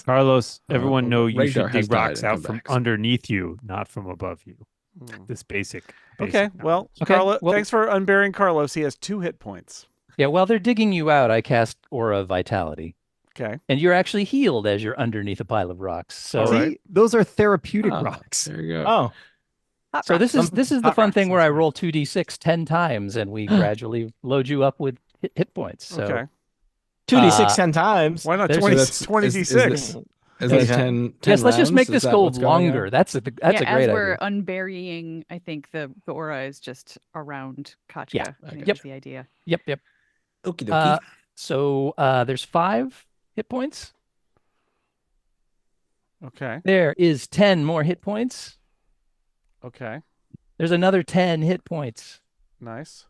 Carlos, everyone know you Rhaegar should has dig rocks died and out come from back. underneath you, not from above you. Mm. This basic. Okay, well, Okay, Carlo, well- thanks for unburying Carlos. He has 2 hit points. Yeah, while they're digging you out, I cast aura of vitality, Okay. and you're actually healed as you're underneath a pile of rocks. So, All right. See, those are therapeutic Ah, rocks. There you go. Oh, Hot so rock. this is the hot fun rocks, thing where that's I right. roll 2d6 10 times, and we gradually load you up with hit points. So Okay. 2d6 Uh, 10 times. Why not there's- 20, So that's- 20d6? Is that Okay. 10 yes, let's just rounds? make Is this that go what's going on? longer. That's a great as we're idea. unburying, I think the aura is just around Kachka. Yeah. I think Yep. is the idea. Yep. Okie dokie. So there's 5 hit points. Okay. There is 10 more hit points. Okay. There's another 10 hit points. Nice.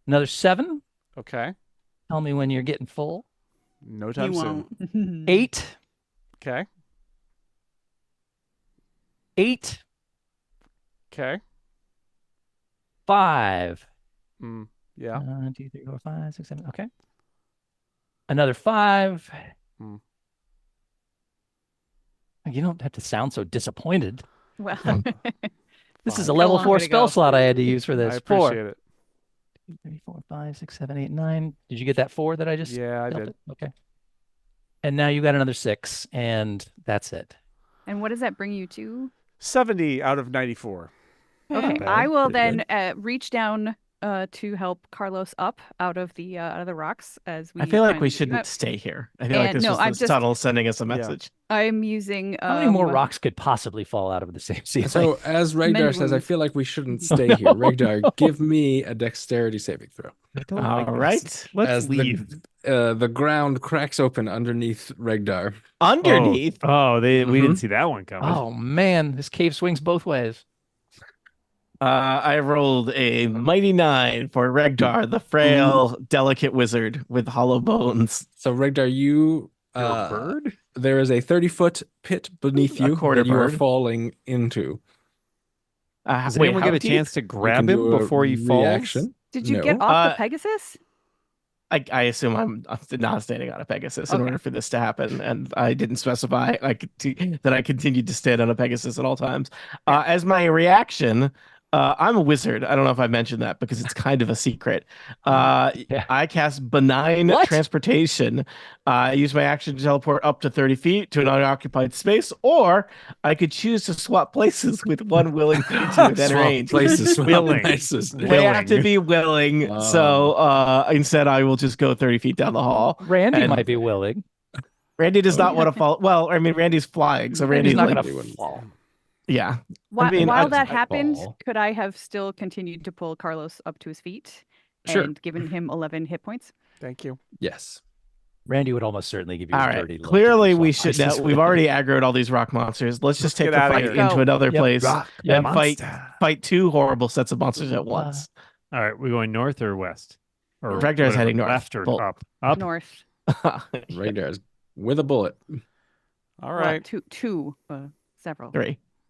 Another 7. Okay. Tell me when you're getting full. No You time soon. won't. 8. Okay. 8. Okay. 5. Yeah. 1, 2, 3, 4, 5, 6, 7. Okay. Another 5. Hmm. You don't have to sound so disappointed. Well, This is Fine. a level Got a long 4 way to spell go. slot I had to use for this. I 4, appreciate it. 3, 4, 5, 6, 7, 8, 9. Did you get that 4 that I just Yeah, I dealt did. it? Okay. And now you got another 6, and that's it. and what does that bring you to? 70 out of 94. Okay, bad. I will Pretty then reach down to help Carlos up out of the rocks as we. I feel try like and we dig him shouldn't up. stay here. I feel like And this no, was I'm this just- tunnel sending us a message. I'm using. How many more um, rocks could possibly fall out of the same ceiling? So as Regdar says, I Minimum. feel like we shouldn't stay here. Regdar, give me a dexterity saving throw. I don't All like this. right. Let's As leave. The ground cracks open underneath Regdar. Underneath. Oh, we Mhm. didn't see that one coming. Oh man, this cave swings both ways. I rolled a mighty 9 for Regdar, the frail, delicate wizard with hollow bones. So Regdar, you You're a bird? there is a 30-foot pit beneath A you quarter that you are bird. falling into. Does Wait, anyone how get a deep? chance to You grab can him do a before he falls? reaction. Did you No. get off the Uh, Pegasus? I assume I'm not standing on a Pegasus in Okay. order for this to happen, and I didn't specify that I continued to stand on a Pegasus at all times. As my reaction, I'm a wizard. I don't know if I mentioned that because it's kind of a secret. Yeah. I cast benign What? transportation. I use my action to teleport up to 30 feet to an unoccupied space, or I could choose to swap places with one willing creature within Swap range. places. Swap Willing. places. They have to Willing. be willing. Oh. So instead, I will just go 30 feet down the hall. Randy And might be willing. Randy does Oh, not yeah. want to fall. Well, I mean, Randy's flying, so Randy's Randy's not like, going to fall. yeah. While, mean, while I- that I happened, fall. could I have still continued to pull Carlos up to his feet Sure. and given him 11 hit points? Thank you. Yes. Randy would almost certainly give you All a right. dirty look. Clearly, if you we saw should. Isis We've with already him. aggroed all these rock monsters. Let's just take get the outta fight here. into Go. another Yep. place Yep. and fight two horrible sets of monsters at once. All right, we're going north or west? Or Ragnar's whatever, heading north. left or Well, up? Up. North. Right there. With a bullet. All Well, right. several.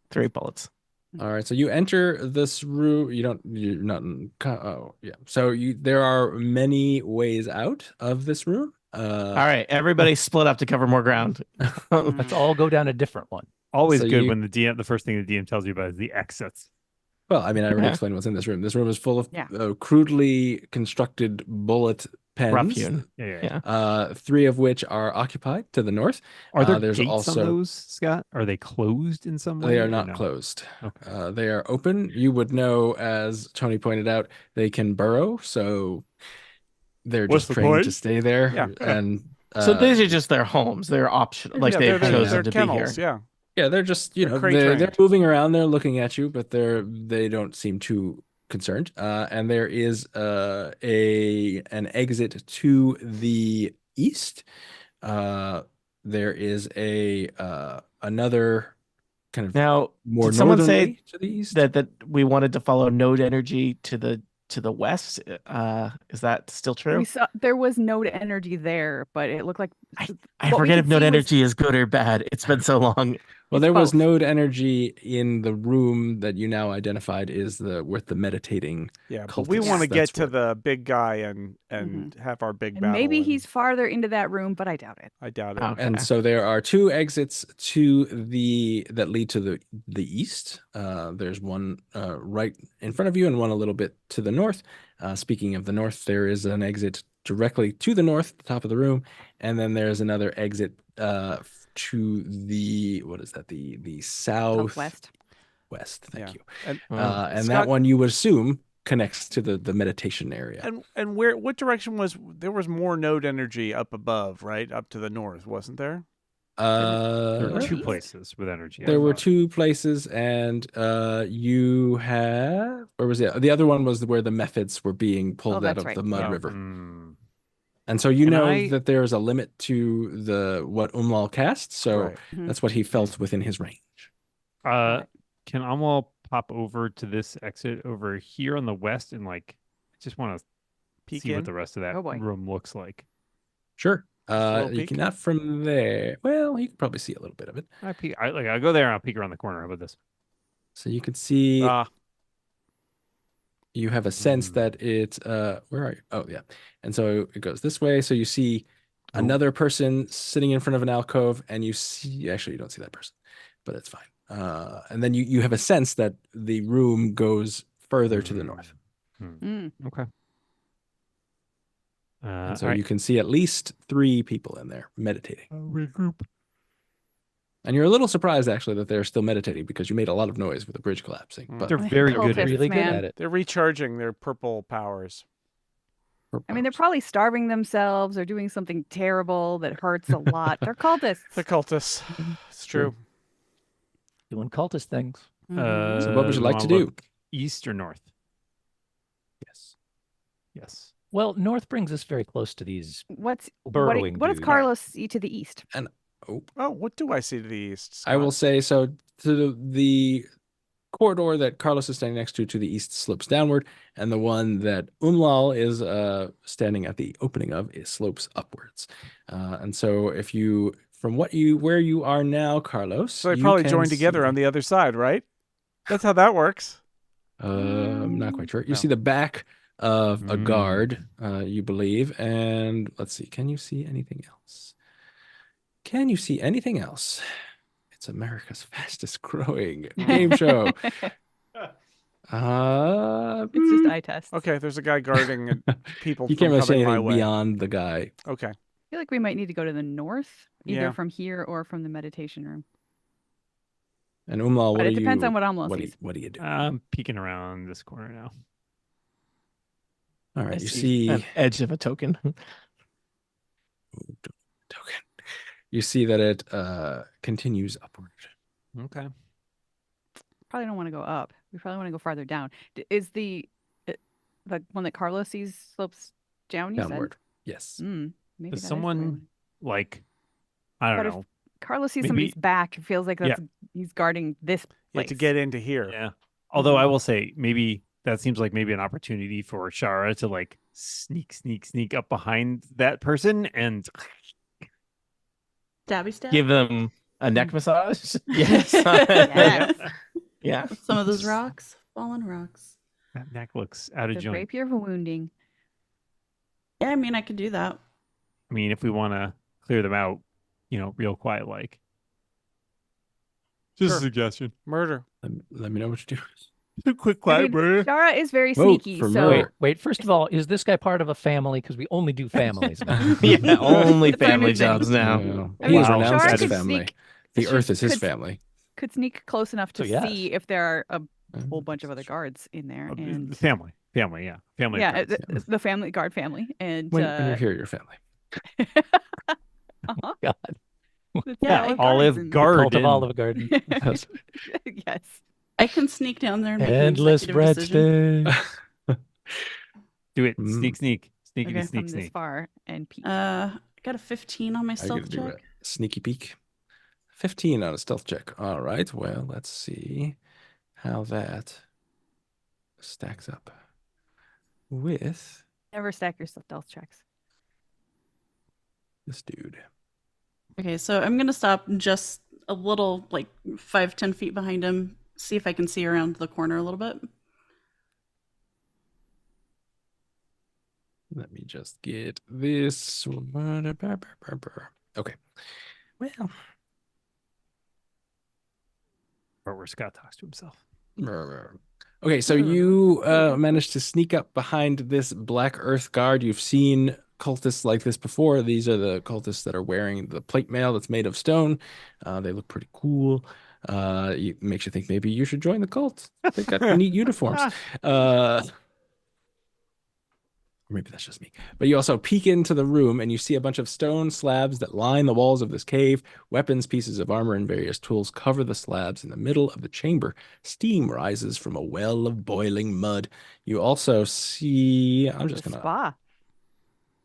Three bullets. All right, so you enter this room. You're not. Oh, yeah. So there are many ways out of this room. All right, everybody split up to cover more ground. Let's all go down a different one. Always So good you- when the first thing the DM tells you about is the exits. Well, I mean, I already Yeah. explained what's in this room. This room is full of Yeah. crudely constructed bullet pens. Rough hewn. Yeah. Yeah. 3 of which are occupied to the north. Are there There's gates also- on those, Scott? Are they closed in some way? They are or not no? closed. Okay. They are open. You would know, as Tony pointed out, they can burrow. So they're What's just the trained point? to stay there. Yeah. And So these are just their homes. They're optional. Like Yeah, they've they're chosen to kennels. be here. Yeah. yeah, they're just They're crate they're trained. moving around. They're looking at you, but they don't seem too concerned. And there is an exit to the east. There is another kind of Now, more did someone northern say way to the east. that we wanted to follow node energy to the west? Is that still true? We saw there was node energy there, but it looked like I what we forget could if node see was- energy is good or bad. It's been so long. Well, It's there was both. node energy in the room that you now identified is with the meditating. Yeah. But we Cultists, want to that's get to what- the big guy and have our big and battle. maybe and he's farther into that room, but I doubt it. I doubt it. Okay. And so there are 2 exits that lead to the east. There's one right in front of you and one a little bit to the north. Speaking of the north, there is an exit directly to the north, the top of the room, and then there's another exit to the the Southwest. west. Thank Yeah. you. And, And Scott- that one you would assume connects to the meditation area. and what direction was there was more node energy up above, right? Up to the north, wasn't there? There Uh, are 2 Northeast? places with energy. There were thought. 2 places, and you have where was the other one was where the methods were being pulled out that's of right. the mud Oh. river, Hmm. and so you Can know I- that there is a limit to what Umlal cast, so Right. that's what he felt within his range. Can Amwal pop over to this exit over here on the west and I just want to Peek see in. what the rest of that Oh, boy. room looks like. Sure, little you peek? cannot from there. Well, you can probably see a little bit of it, I'll go there and I'll peek around the corner. How about this? so you can see. Ah, You have a sense Hmm. that it's where are you? Oh yeah. And so it goes this way. So you see Ooh. another person sitting in front of an alcove, and you see actually you don't see that person, but it's fine. And then you have a sense that the room goes further to the north. Mm. Okay. And so all right. you can see at least 3 people in there meditating. Regroup. And you're a little surprised actually that they're still meditating because you made a lot of noise with the bridge collapsing. Mm. But They're very Cultists, good at it. Really good man. at it. they're recharging their purple powers. I mean, they're probably starving themselves or doing something terrible that hurts a lot. They're cultists. The cultists. It's true. Doing cultist things. Mhm. So what would you like to wanna do? look East or north? yes. Yes. Well, north brings us very close to these. what Burrowing does dude. Carlos see to the east? Oh, what do I see to the east? I will Scott? say so. To the corridor that Carlos is standing next to the east slopes downward, and the one that Umlal is standing at the opening of it slopes upwards. And so, if you from where you are now, Carlos, So they you probably can joined together see- on the other side, right? That's how that works. I'm not quite sure. You No. see the back of a Mm. guard, you believe, and let's see. Can you see anything else? Can you see anything else? It's America's fastest growing game show. It's just eye tests. Okay, there's a guy guarding people You from can't really say coming my anything way. beyond the guy. Okay. I feel like we might need to go to the north, either Yeah. from here or from the meditation room. And Umlal, But what it are depends you? on what Umlal What do sees. you, what do you do? I'm peeking around this corner now. All I right, you see see an edge of a token. token. You see that it continues upward. Okay. Probably don't want to go up. We probably want to go farther down. Is the one that Carlos sees slopes down? You Downward. Yes. said. Maybe Does that is the way someone we- like, I don't But if know. Carlos sees Maybe- somebody's back, it feels like that's he's guarding this Yeah, place. to get into here. Yeah. Although I will say maybe that seems like maybe an opportunity for Shara to like sneak up behind that person and Stabby stab. Give them a neck massage. Yes. Yes. Yeah. Some of those rocks, fallen rocks. that neck looks out of The joint. rapier of wounding. Yeah, I mean, I could do that. I mean, if we want to clear them out, real quiet like. Just Sure. a suggestion. Murder. Let me know what you do. A quick I quiet mean, murder. Shara is very Vote sneaky, for so murder. Wait. First of all, is this guy part of a family? Because we only do families now. Yeah. Only It's our family new thing. jobs now. Yeah. I He mean, has Wow. renounced Shara his could family. sneak. The she earth is his could- family. Could sneak close enough to So, yes. see if there are a whole bunch of other guards in there, and Family, yeah. Family. yeah, guards. the family guard family, and When you're here, your family. uh-huh. God. It's Yeah, Olive Olive Garden. Cult of Garden. Olive Garden. Yes. I can sneak down there and make an Endless executive decision. breadsticks. Do it. Mm. Sneak. Okay, Sneak. from this far and peek. I got a 15 on my I stealth could do check. a sneaky peek. 15 on a stealth check. All right. Well, let's see how that stacks up with Never stack your stealth checks. this dude. Okay, so I'm gonna stop just a little, like 5-10 feet behind him. See if I can see around the corner a little bit. Let me just get this. Okay. Well, Or where Scott talks to himself. okay, so you managed to sneak up behind this Black Earth guard. You've seen cultists like this before. These are the cultists that are wearing the plate mail that's made of stone. They look pretty cool. It makes you think maybe you should join the cult. They've got neat uniforms. Or maybe that's just me. But you also peek into the room and you see a bunch of stone slabs that line the walls of this cave. Weapons, pieces of armor, and various tools cover the slabs. In the middle of the chamber, steam rises from a well of boiling mud. You also see, I'm just The going to spa.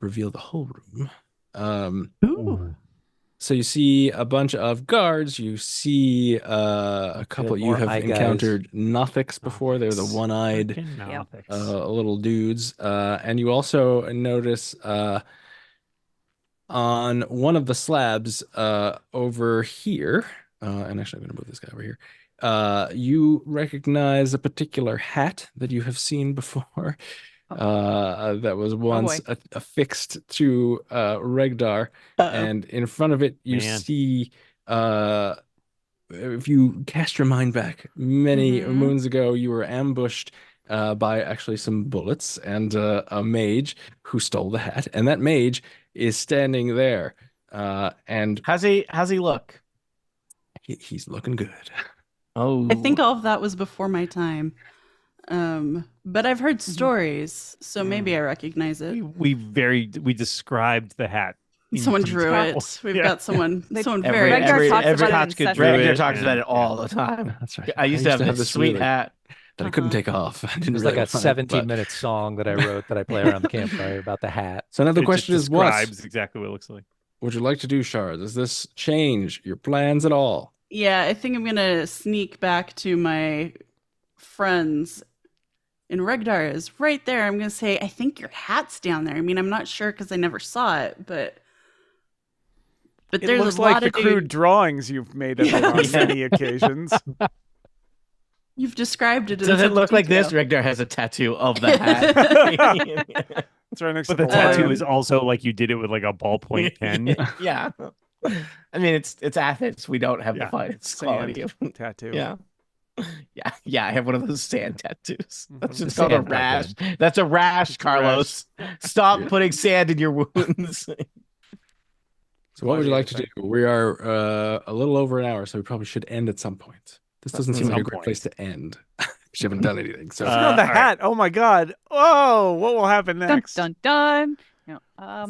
reveal the whole room. Ooh. So you see a bunch of guards. You see a couple. You more have eye guys. encountered Nothics before. They're the one-eyed Freaking Nothics. little dudes. And you also notice on one of the slabs over here, and actually I'm going to move this guy over here. You recognize a particular hat that you have seen before. That was once affixed to Regdar, and in front of it you Man. see if you cast your mind back many moons ago, you were ambushed by actually some bullets and a mage who stole the hat, and that mage is standing there. And How's he look? he's looking good. Oh, I think all of that was before my time. But I've heard stories, so maybe I recognize it. We described the hat. in Someone detail. drew it. We've Yeah. got someone Every- very Regdar talks every about it in Kochka session. drew Regdar it, talks about and- it all the time. That's right. I used to have this this sweet really- hat. that I couldn't Uh-huh. take off. I didn't It's really like a want it, but- 17-minute song that I wrote that I play around the campfire about the hat. So now the It question just is, what describes exactly what it looks like. would you like to do, Shara? Does this change your plans at all? Yeah, I think I'm gonna sneak back to my friends. And Regdar is right there. I'm gonna say, I think your hat's down there. I mean, I'm not sure because I never saw it, but It there's looks a like lot the of crude drawings you've made of it on Yeah. many occasions. You've described it. in Does it such look like this? detail. Regdar has a tattoo of the hat. It's right next But to the tattoo lion. is also like you did it with like a ballpoint pen. Yeah. I mean, it's Athas. We don't have Yeah, the finest it's quality of. tattoo. Yeah. Yeah, I have one of those sand tattoos. That's The just called a sand rash. tattoo. That's a rash, Carlos. Stop putting sand in your wounds. So what would you like to do? We are a little over an hour, so we probably should end at some point. This doesn't seem like a Some great place to end. We haven't done anything. So Forgot the all right. hat. Oh my god. Oh, what will happen Dun next? dun dun. No,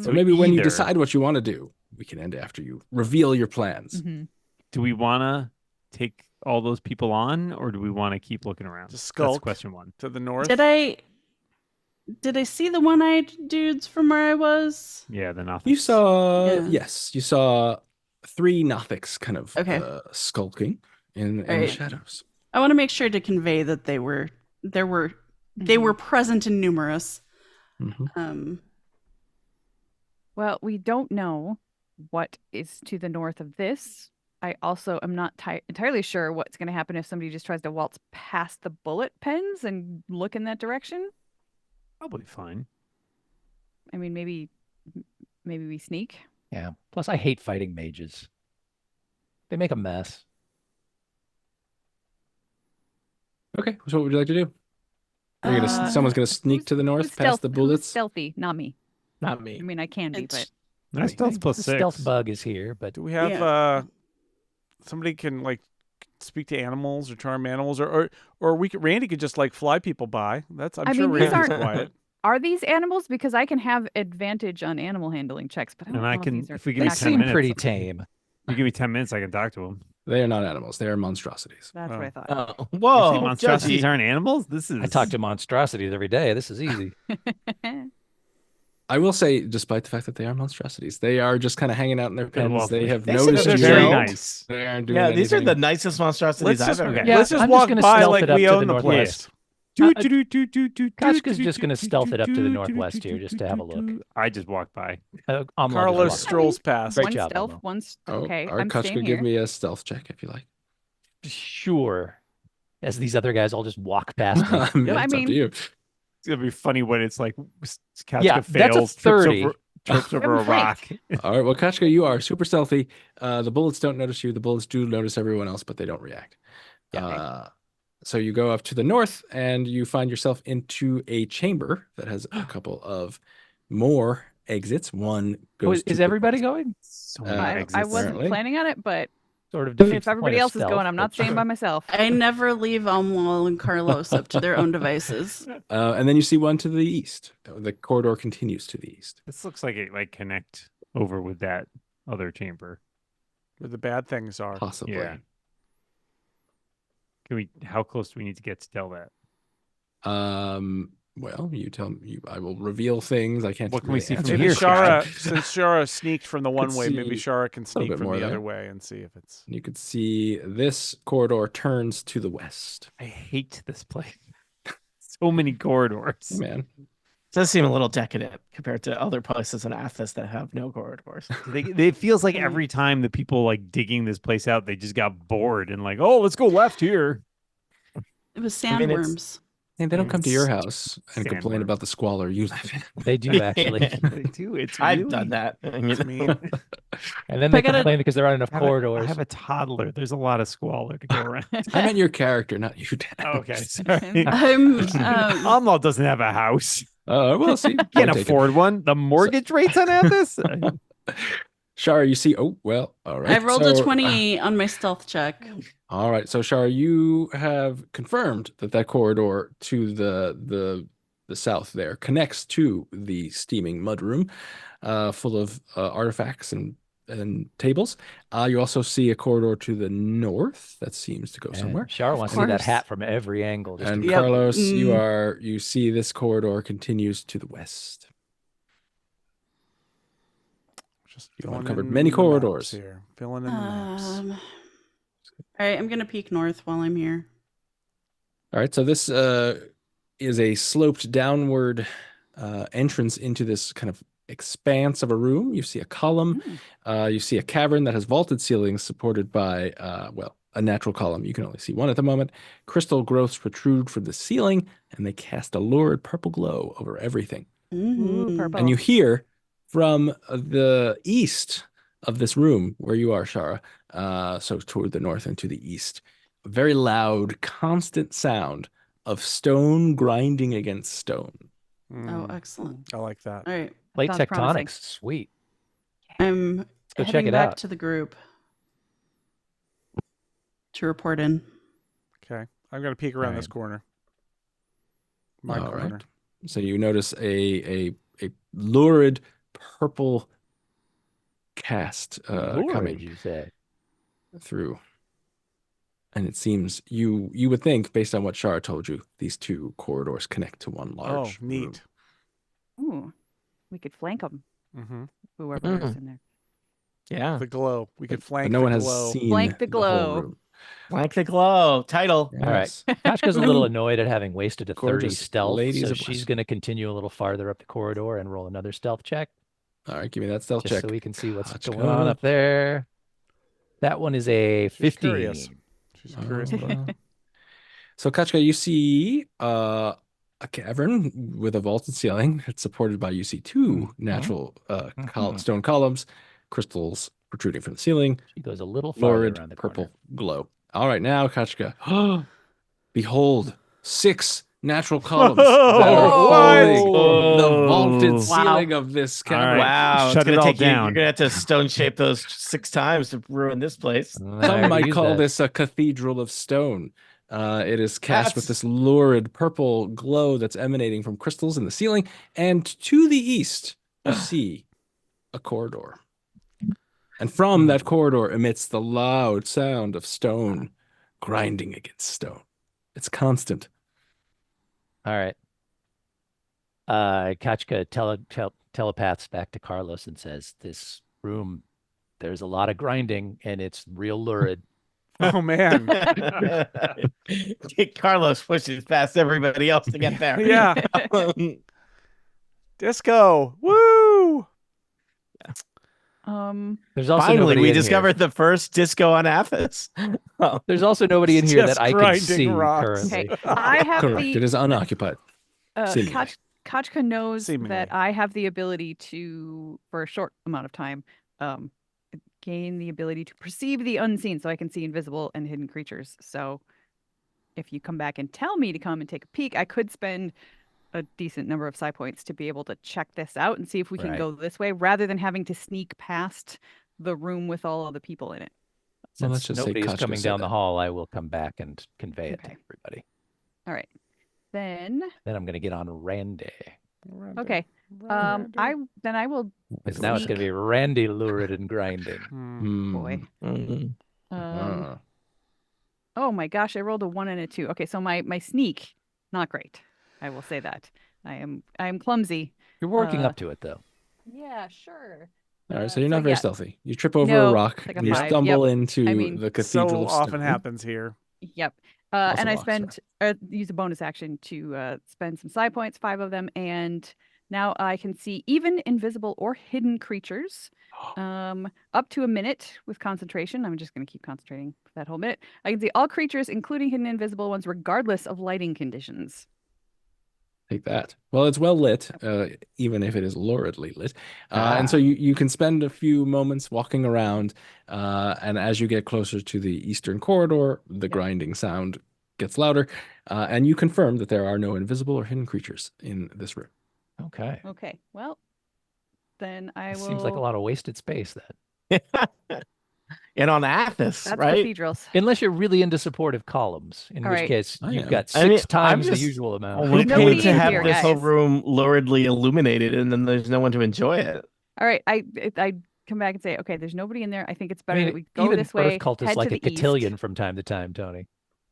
so maybe when you either- decide what you want to do, we can end after you reveal your plans. mhm. Do we want to take all those people on, or do we want to keep looking around? Just That's skulk. question one. To the north. Did I see the one-eyed dudes from where I was? Yeah, the nothing. You saw, Yeah. yes, you saw 3 Nothics kind of Okay. skulking in the Right. shadows. I want to make sure to convey that they were present and numerous. Mhm. Well, we don't know what is to the north of this. I also am not entirely sure what's going to happen if somebody just tries to waltz past the bullet pens and look in that direction. Probably fine. I mean, maybe we sneak. Yeah. Plus, I hate fighting mages. They make a mess. Okay, so what would you like to do? Someone's gonna sneak to the north Who's past the who's bullets. stealthy, not me. Not I me. mean, I can be, It's- but Nice stealth plus The 6. stealth bug is here, but Do we have Yeah. Somebody can like speak to animals or charm animals or we could Randy could just like fly people by. I'm I sure mean, these Randy's aren't- quiet. are these animals? Because I can have advantage on animal handling checks, but I don't And know I if can- these are if we give they me 10 actually- seem minutes. pretty tame. You give me 10 minutes, I can talk to them. They are not animals. They are monstrosities. That's what I thought. Oh, You whoa, say monstrosities judgy. aren't animals? This is. I talk to monstrosities every day. This is easy. I will say, despite the fact that they are monstrosities, they are just kind of hanging out in their pens. well, they have they no seem to be They're very Chilled. nice. They aren't doing Yeah, these are the anything. nicest monstrosities Let's I've just, ever met. Yeah, let's just I'm just walk gonna by stealth like it up we to own the the northwest. place. Kachka's just going to stealth it up to the northwest here just to have a look. I just walked by. Amla just Carlos walked. strolls past. Great one job, stealth, Elmo. one's Oh, okay. our I'm Kutch staying could here. give me a stealth check if you like. Sure. As these other guys all just walk past me. I mean, I it's up mean- to you. It's gonna be funny when it's like Katka Yeah, that's a fails, 30. trips over a Right. rock. All right, well, Kachka, you are super stealthy. The bullets don't notice you. The bullets do notice everyone else, but they don't react. Yeah. So you go up to the north, and you find yourself into a chamber that has a couple of more exits. One goes. Is to everybody the going? So many I exits. wasn't apparently. planning on it, but Sort of defeats if the everybody point of else is stealth, going, I'm not but- staying by myself. I never leave Elmwall and Carlos up to their own devices. And then you see one to the east. The corridor continues to the east. This looks like it connect over with that other chamber. Where the bad things are. Possibly. Yeah. How close do we need to get to tell that? Well, you tell me. I will reveal things. I can't. What can we see from Maybe here, Shara, since Shara sneaked from the Could one way, maybe see Shara can sneak bit from more the there. other way and see if it's. You could see this corridor turns to the west. I hate this place. So many corridors. Oh, man. does seem a little decadent compared to other places in Athas that have no corridors. It feels like every time the people like digging this place out, they just got bored and like, oh, let's go left here. It was I mean, it's- sandworms. And they don't come to your It's house and complain sandworm. about the squalor you live in. They do actually. They do. It's I've really- done that. I mean, I mean, And then they I gotta- complain because there aren't enough I corridors. have a toddler. There's a lot of squalor to go around. I meant your character, not you, Dan. Oh, okay, sorry. I'm Alma doesn't have a house. Well, see. Can't take it. afford one. The mortgage rates on Athas? Shara, you see. Oh, well, all right. I rolled a So, 28 on my stealth check. All right. So, Shara, you have confirmed that corridor to the south there connects to the steaming mudroom, full of artifacts and tables. You also see a corridor to the north that seems to go And somewhere. Shara wants to see that course. hat from every angle. Just And Yep. Carlos, Mm. you see this corridor continues to the west. just You filling uncovered in many the maps corridors. here. Filling in the maps. All right, I'm gonna peek north while I'm here. All right, so this is a sloped downward entrance into this kind of expanse of a room. You see a column. You see a cavern that has vaulted ceilings supported by, a natural column. You can only see one at the moment. Crystal growths protrude from the ceiling, and they cast a lurid purple glow over everything. Ooh, Mhm. purple. And you hear from the east of this room where you are, Shara, so toward the north and to the east, very loud, constant sound of stone grinding against stone. Oh, excellent. I like that. All right. Plate Sounds promising. tectonics. Sweet. I'm go check heading it back out. to the group to report in. Okay. I'm going to peek around this Alright. corner. My All corner. right. So you notice a lurid purple cast Lurid, coming you say? through. And it seems you would think, based on what Shara told you, these two corridors connect to one large room. neat. Ooh, we could flank them. Mm-hmm. Whoever is in there. Yeah. The glow. We could flank But no the one has glow. seen Flank the whole glow. room. Blank the glow. Title. All right. Yes. Kachka's a little annoyed at having wasted a 30 Gorgeous stealth, ladies so of she's West. going to continue a little farther up the corridor and roll another stealth check, All right, give me that stealth just check. so we can see what's Kachka. going on up there. That one is a She's 15. curious. She's curious. So Kachka, you see a cavern with a vaulted ceiling. It's supported by, you see, two natural stone columns, crystals protruding from the ceiling, She goes a little farther lurid around the purple corner. glow. All right, now Kachka. Behold, 6 natural columns that are holding the vaulted Wow. ceiling of this cavern. right. Wow. Shut It's gonna it all take you. You're down. gonna have to stone shape those 6 times to ruin this place. I Some already might used call that. this a cathedral of stone. It is cast with That's- this lurid purple glow that's emanating from crystals in the ceiling. And to the east, you see a corridor. And from that corridor emits the loud sound of stone grinding against stone. It's constant. All right. Kachka telepaths back to Carlos and says, "This room, there's a lot of grinding, and it's real lurid." Oh, man. Carlos pushes past everybody else to get there. Yeah. Disco. Woo! There's also Finally, nobody we in here. discovered the first disco on Athas. There's also nobody in here Just that I can grinding see rocks. Okay, currently. I have Correct. the It is unoccupied. seemingly. Kachka knows Seemingly. that I have the ability to, for a short amount of time, gain the ability to perceive the unseen, so I can see invisible and hidden creatures. So, if you come back and tell me to come and take a peek, I could spend a decent number of psi points to be able to check this out and see if we can Right. go this way, rather than having to sneak past the room with all of the people in it. Well, let's Since just say nobody is Kachka coming said down the that. hall, I will come back and convey it to Okay. everybody. All right, then. Then I'm going to get on Randy. Okay. I will. Because now it's going to be Randy lurid and grinding. Boy. Mm. Oh my gosh, I rolled a 1 and a 2. Okay, so my sneak, not great. I will say that. I am clumsy. You're working up to it, though. Yeah, sure. All right, so you're not very yeah. stealthy. You trip over No, a rock, it's like a and you 5. stumble Yep. into I mean, the cathedral So of often stone. happens here. Yep. Lots And of I rocks, spent use a bonus action to spend some psi points, 5 of them, and now I can see even invisible or hidden creatures. Up to a minute with concentration. I'm just going to keep concentrating for that whole minute. I can see all creatures, including hidden and invisible ones, regardless of lighting conditions. Take that. Well, it's well lit, even if it is luridly lit. And so you can spend a few moments walking around, and as you get closer to the eastern corridor, the grinding sound gets louder, and you confirm that there are no invisible or hidden creatures in this room. Okay. Okay, well, then I will. Seems like a lot of wasted space then. And on Athas, That's right? cathedrals. Unless you're really into supportive columns, in All which right. case I you've am. got I mean, 6 times the just- usual amount. We There's nobody paid to in have here, this whole guys. room luridly illuminated, and then there's no one to enjoy it. All right, I come back and say, okay, there's nobody in there. I think it's better I mean, that we go even this way, Earth cultists head like to a the east, cotillion from time to time, Tony.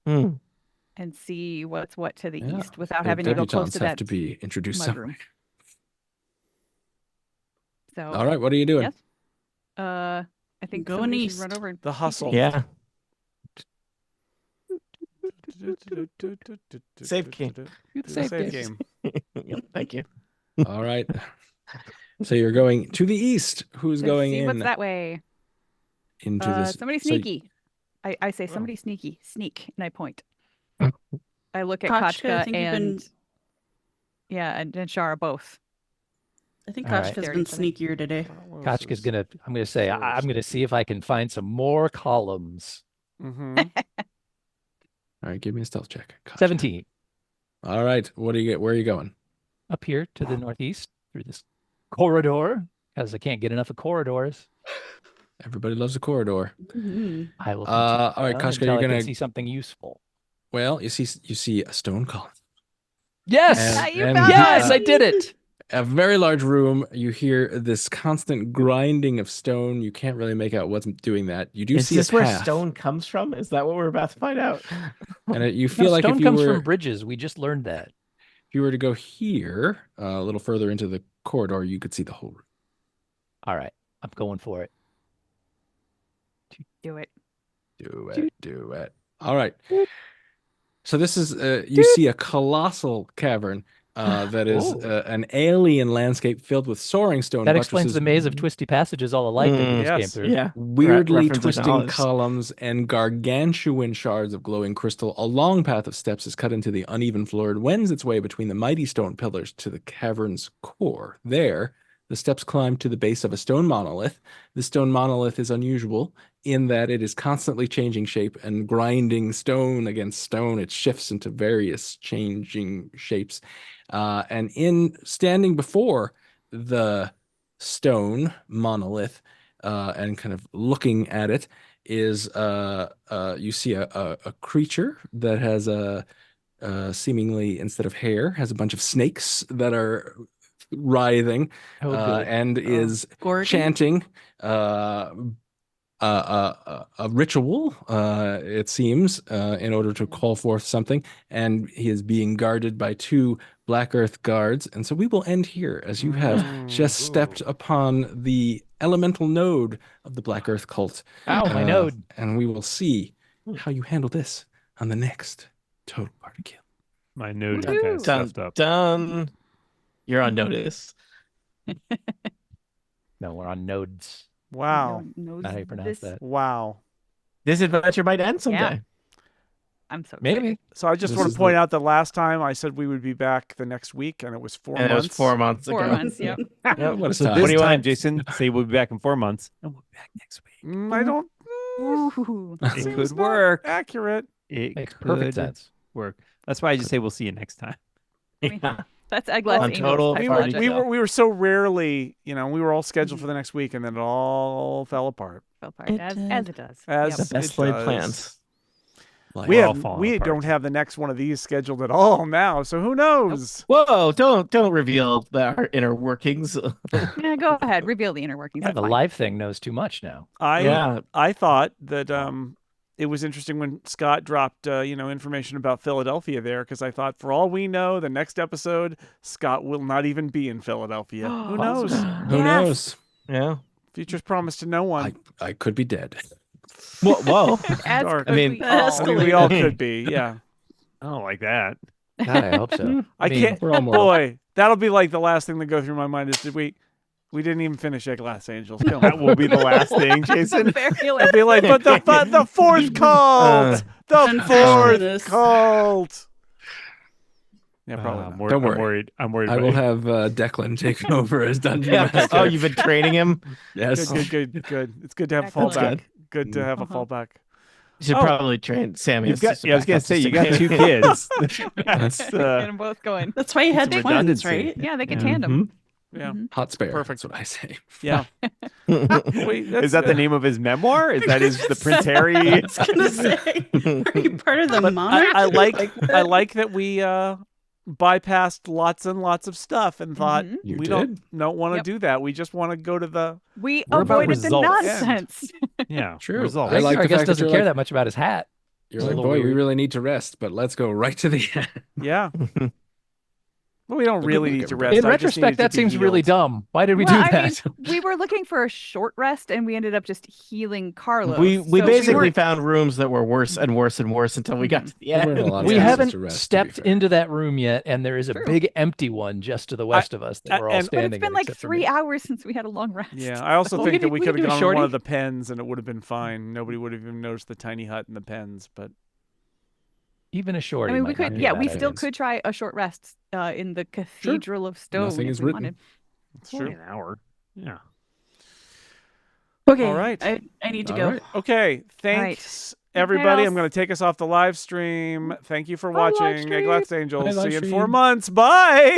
Hmm. and see what's what to the Yeah. east without The having to go close debutantes to have that to be introduced mud somewhere. room. So, All right, what are you doing? yes. I think Going somebody should east. run over and The peek hustle. Yeah. Safe game. You're the Save safe game. Yep, thank you. All right. So you're going to the east. Who's to going see in what's that way. into this? Somebody so- sneaky. I say Oh. somebody sneaky. Sneak, and I point. I look at Kachka, I Kachka think you've and been. and Shara both. I think All right. Kachka's There been it is, I think. sneakier today. Kachka's I'm going to say, I'm going to see if I can find some more columns. Mm-hmm. All right, give me a stealth check. Gotcha. 17. All right, what do you get? Where are you going? Up here to the northeast through this corridor, because I can't get enough of corridors. Everybody loves a corridor. Mhm. I will All right, continue Kashka, until you're I can gonna. see something useful. Well, you see a stone column. Yes, And- you and, found yes, it. I did it. A very large room. You hear this constant grinding of stone. You can't really make out what's doing that. You do Is see this a where path. stone comes from? Is that what we're about to find out? And you No, feel like stone if you comes were from bridges. We just learned that. if you were to go here a little further into the corridor, you could see the whole room. All right, I'm going for it. Do it. Do it. All right. So this is you see a colossal cavern that is Oh. an alien landscape filled with soaring stone That explains buttresses, the maze of twisty passages all alike that we just came Yes. through. Yeah. weirdly Reference twisting acknowledged. columns, and gargantuan shards of glowing crystal. A long path of steps is cut into the uneven floor and wends its way between the mighty stone pillars to the cavern's core. There, the steps climb to the base of a stone monolith. The stone monolith is unusual in that it is constantly changing shape and grinding stone against stone. It shifts into various changing shapes. And in standing before the stone monolith and kind of looking at it is you see a creature that has a seemingly, instead of hair, has a bunch of snakes that are writhing Oh, good. and is Gorgon? chanting a ritual, it seems, in order to call forth something, and he is being guarded by two Black Earth guards. And so we will end here, as you have just stepped upon the elemental node of the Black Earth cult. Ow, my node. And we will see how you handle this on the next Total Party Kill. My node is Woohoo. kind of Dun, stuffed up. dun. You're on notice. No, we're on nodes. Wow. No one knows Not how you pronounce this. that. Wow. This adventure might end someday. I'm so excited. Maybe. So I just This want is to point the- out that last time I said we would be back the next week, and it was 4 And months. it was 4 months ago. 4 months, yep. Yep. What a So time. this do you time, want? Jason, say we'll be back in 4 months, and we'll be back next week. I don't. Ooh. It seems could not work. Accurate. It Makes could perfect sense. work. That's why I just say we'll see you next time. Yeah. That's Eglath On Angel's total type We of were, party logic. we kill. were we were so rarely, we were all scheduled for the next week, and then it all fell apart. Fell apart, It as did. it does. As Yep. The best it laid does. plans. Like, We We're all have falling we apart. don't have the next one of these scheduled at all now, so who knows? Whoa! Don't reveal our inner workings. Yeah, go ahead. Reveal the inner workings. Yeah, That's the fine. live thing knows too much now. Yeah. I thought that it was interesting when Scott dropped information about Philadelphia there, because I thought, for all we know, the next episode Scott will not even be in Philadelphia. Who knows? Who Yes. knows? Yeah. Future's promised to no one. I could be dead. Whoa! As Dark. could I mean- we That's all. I mean, we all could be. Yeah. I don't like that. God, I hope so. I mean, can't. We're all mortal. Boy, that'll be like the last thing that go through my mind is, did we didn't even finish Eglath Angels. Come That on. will be the last thing, Jason. Very I'd be like, but the fourth cult, the Unfortunate. fourth cult. Yeah, probably. not. Don't worry. I'm worried. I'm worried. I about will you. have Declan take over as dungeon Yeah. master. Oh, you've been training him. Yes. Good. It's good to have a Excellent. fallback. That's Good to have a Uh-huh. fallback. You should Oh. probably train Sammy. You've got, as just a yeah, I was gonna backup say you just got in two case. kids. That's, Get them both going. That's why you had Some twins, redundancy. right? Yeah, they can Yeah. tandem. Yeah. Mhm. Hot spare. Perfect. That's what I say. Yeah. Wait, is that the name of his memoir? Is that his the Prince Harry? I was gonna say, are you part of the monarch? I like that we bypassed lots and lots of stuff and thought Mhm. You we did? don't want to Yep. do that. We just want to go to the. We We're about avoided the results. nonsense. Yeah, True. results. I like I the guess fact that doesn't you're care like- that much about his hat. You're It's a like, little boy, we weird. really need to rest, but let's go right to the end. Yeah. Well, we don't Look at- really look need at to Rebecca. rest. In I just retrospect, needed to that be seems really healed. dumb. Why did we Well, do I that? mean, we were looking for a short rest, and we ended up just healing Carlos. We So basically weren't- found rooms that were worse and worse and worse until we got to the There weren't a end. lot of We places haven't to rest, to be stepped fair. into that room yet, and there is a True. big empty one just to the west of us that we're all and- But But standing it's been in, like except for 3 me. hours since we had a long rest. Yeah, I also Well, think we that could- we we could could have do a gone to one shorty. of the pens and it would have been fine. Nobody would have even noticed the tiny hut and the pens. But Even a shorty. I mean, we might not could. be Yeah, a we bad still idea. could try a short rest in the Cathedral of Stone Nothing if is we written. wanted. it's Only true. an hour. Yeah. Okay. All right. I need to All go. right. Okay. Thanks everybody. Chaos. I'm going to take us off the live stream. Thank you for Bye, live watching stream. Eglath's Angels. Bye, See live you in stream. 4 months. Bye.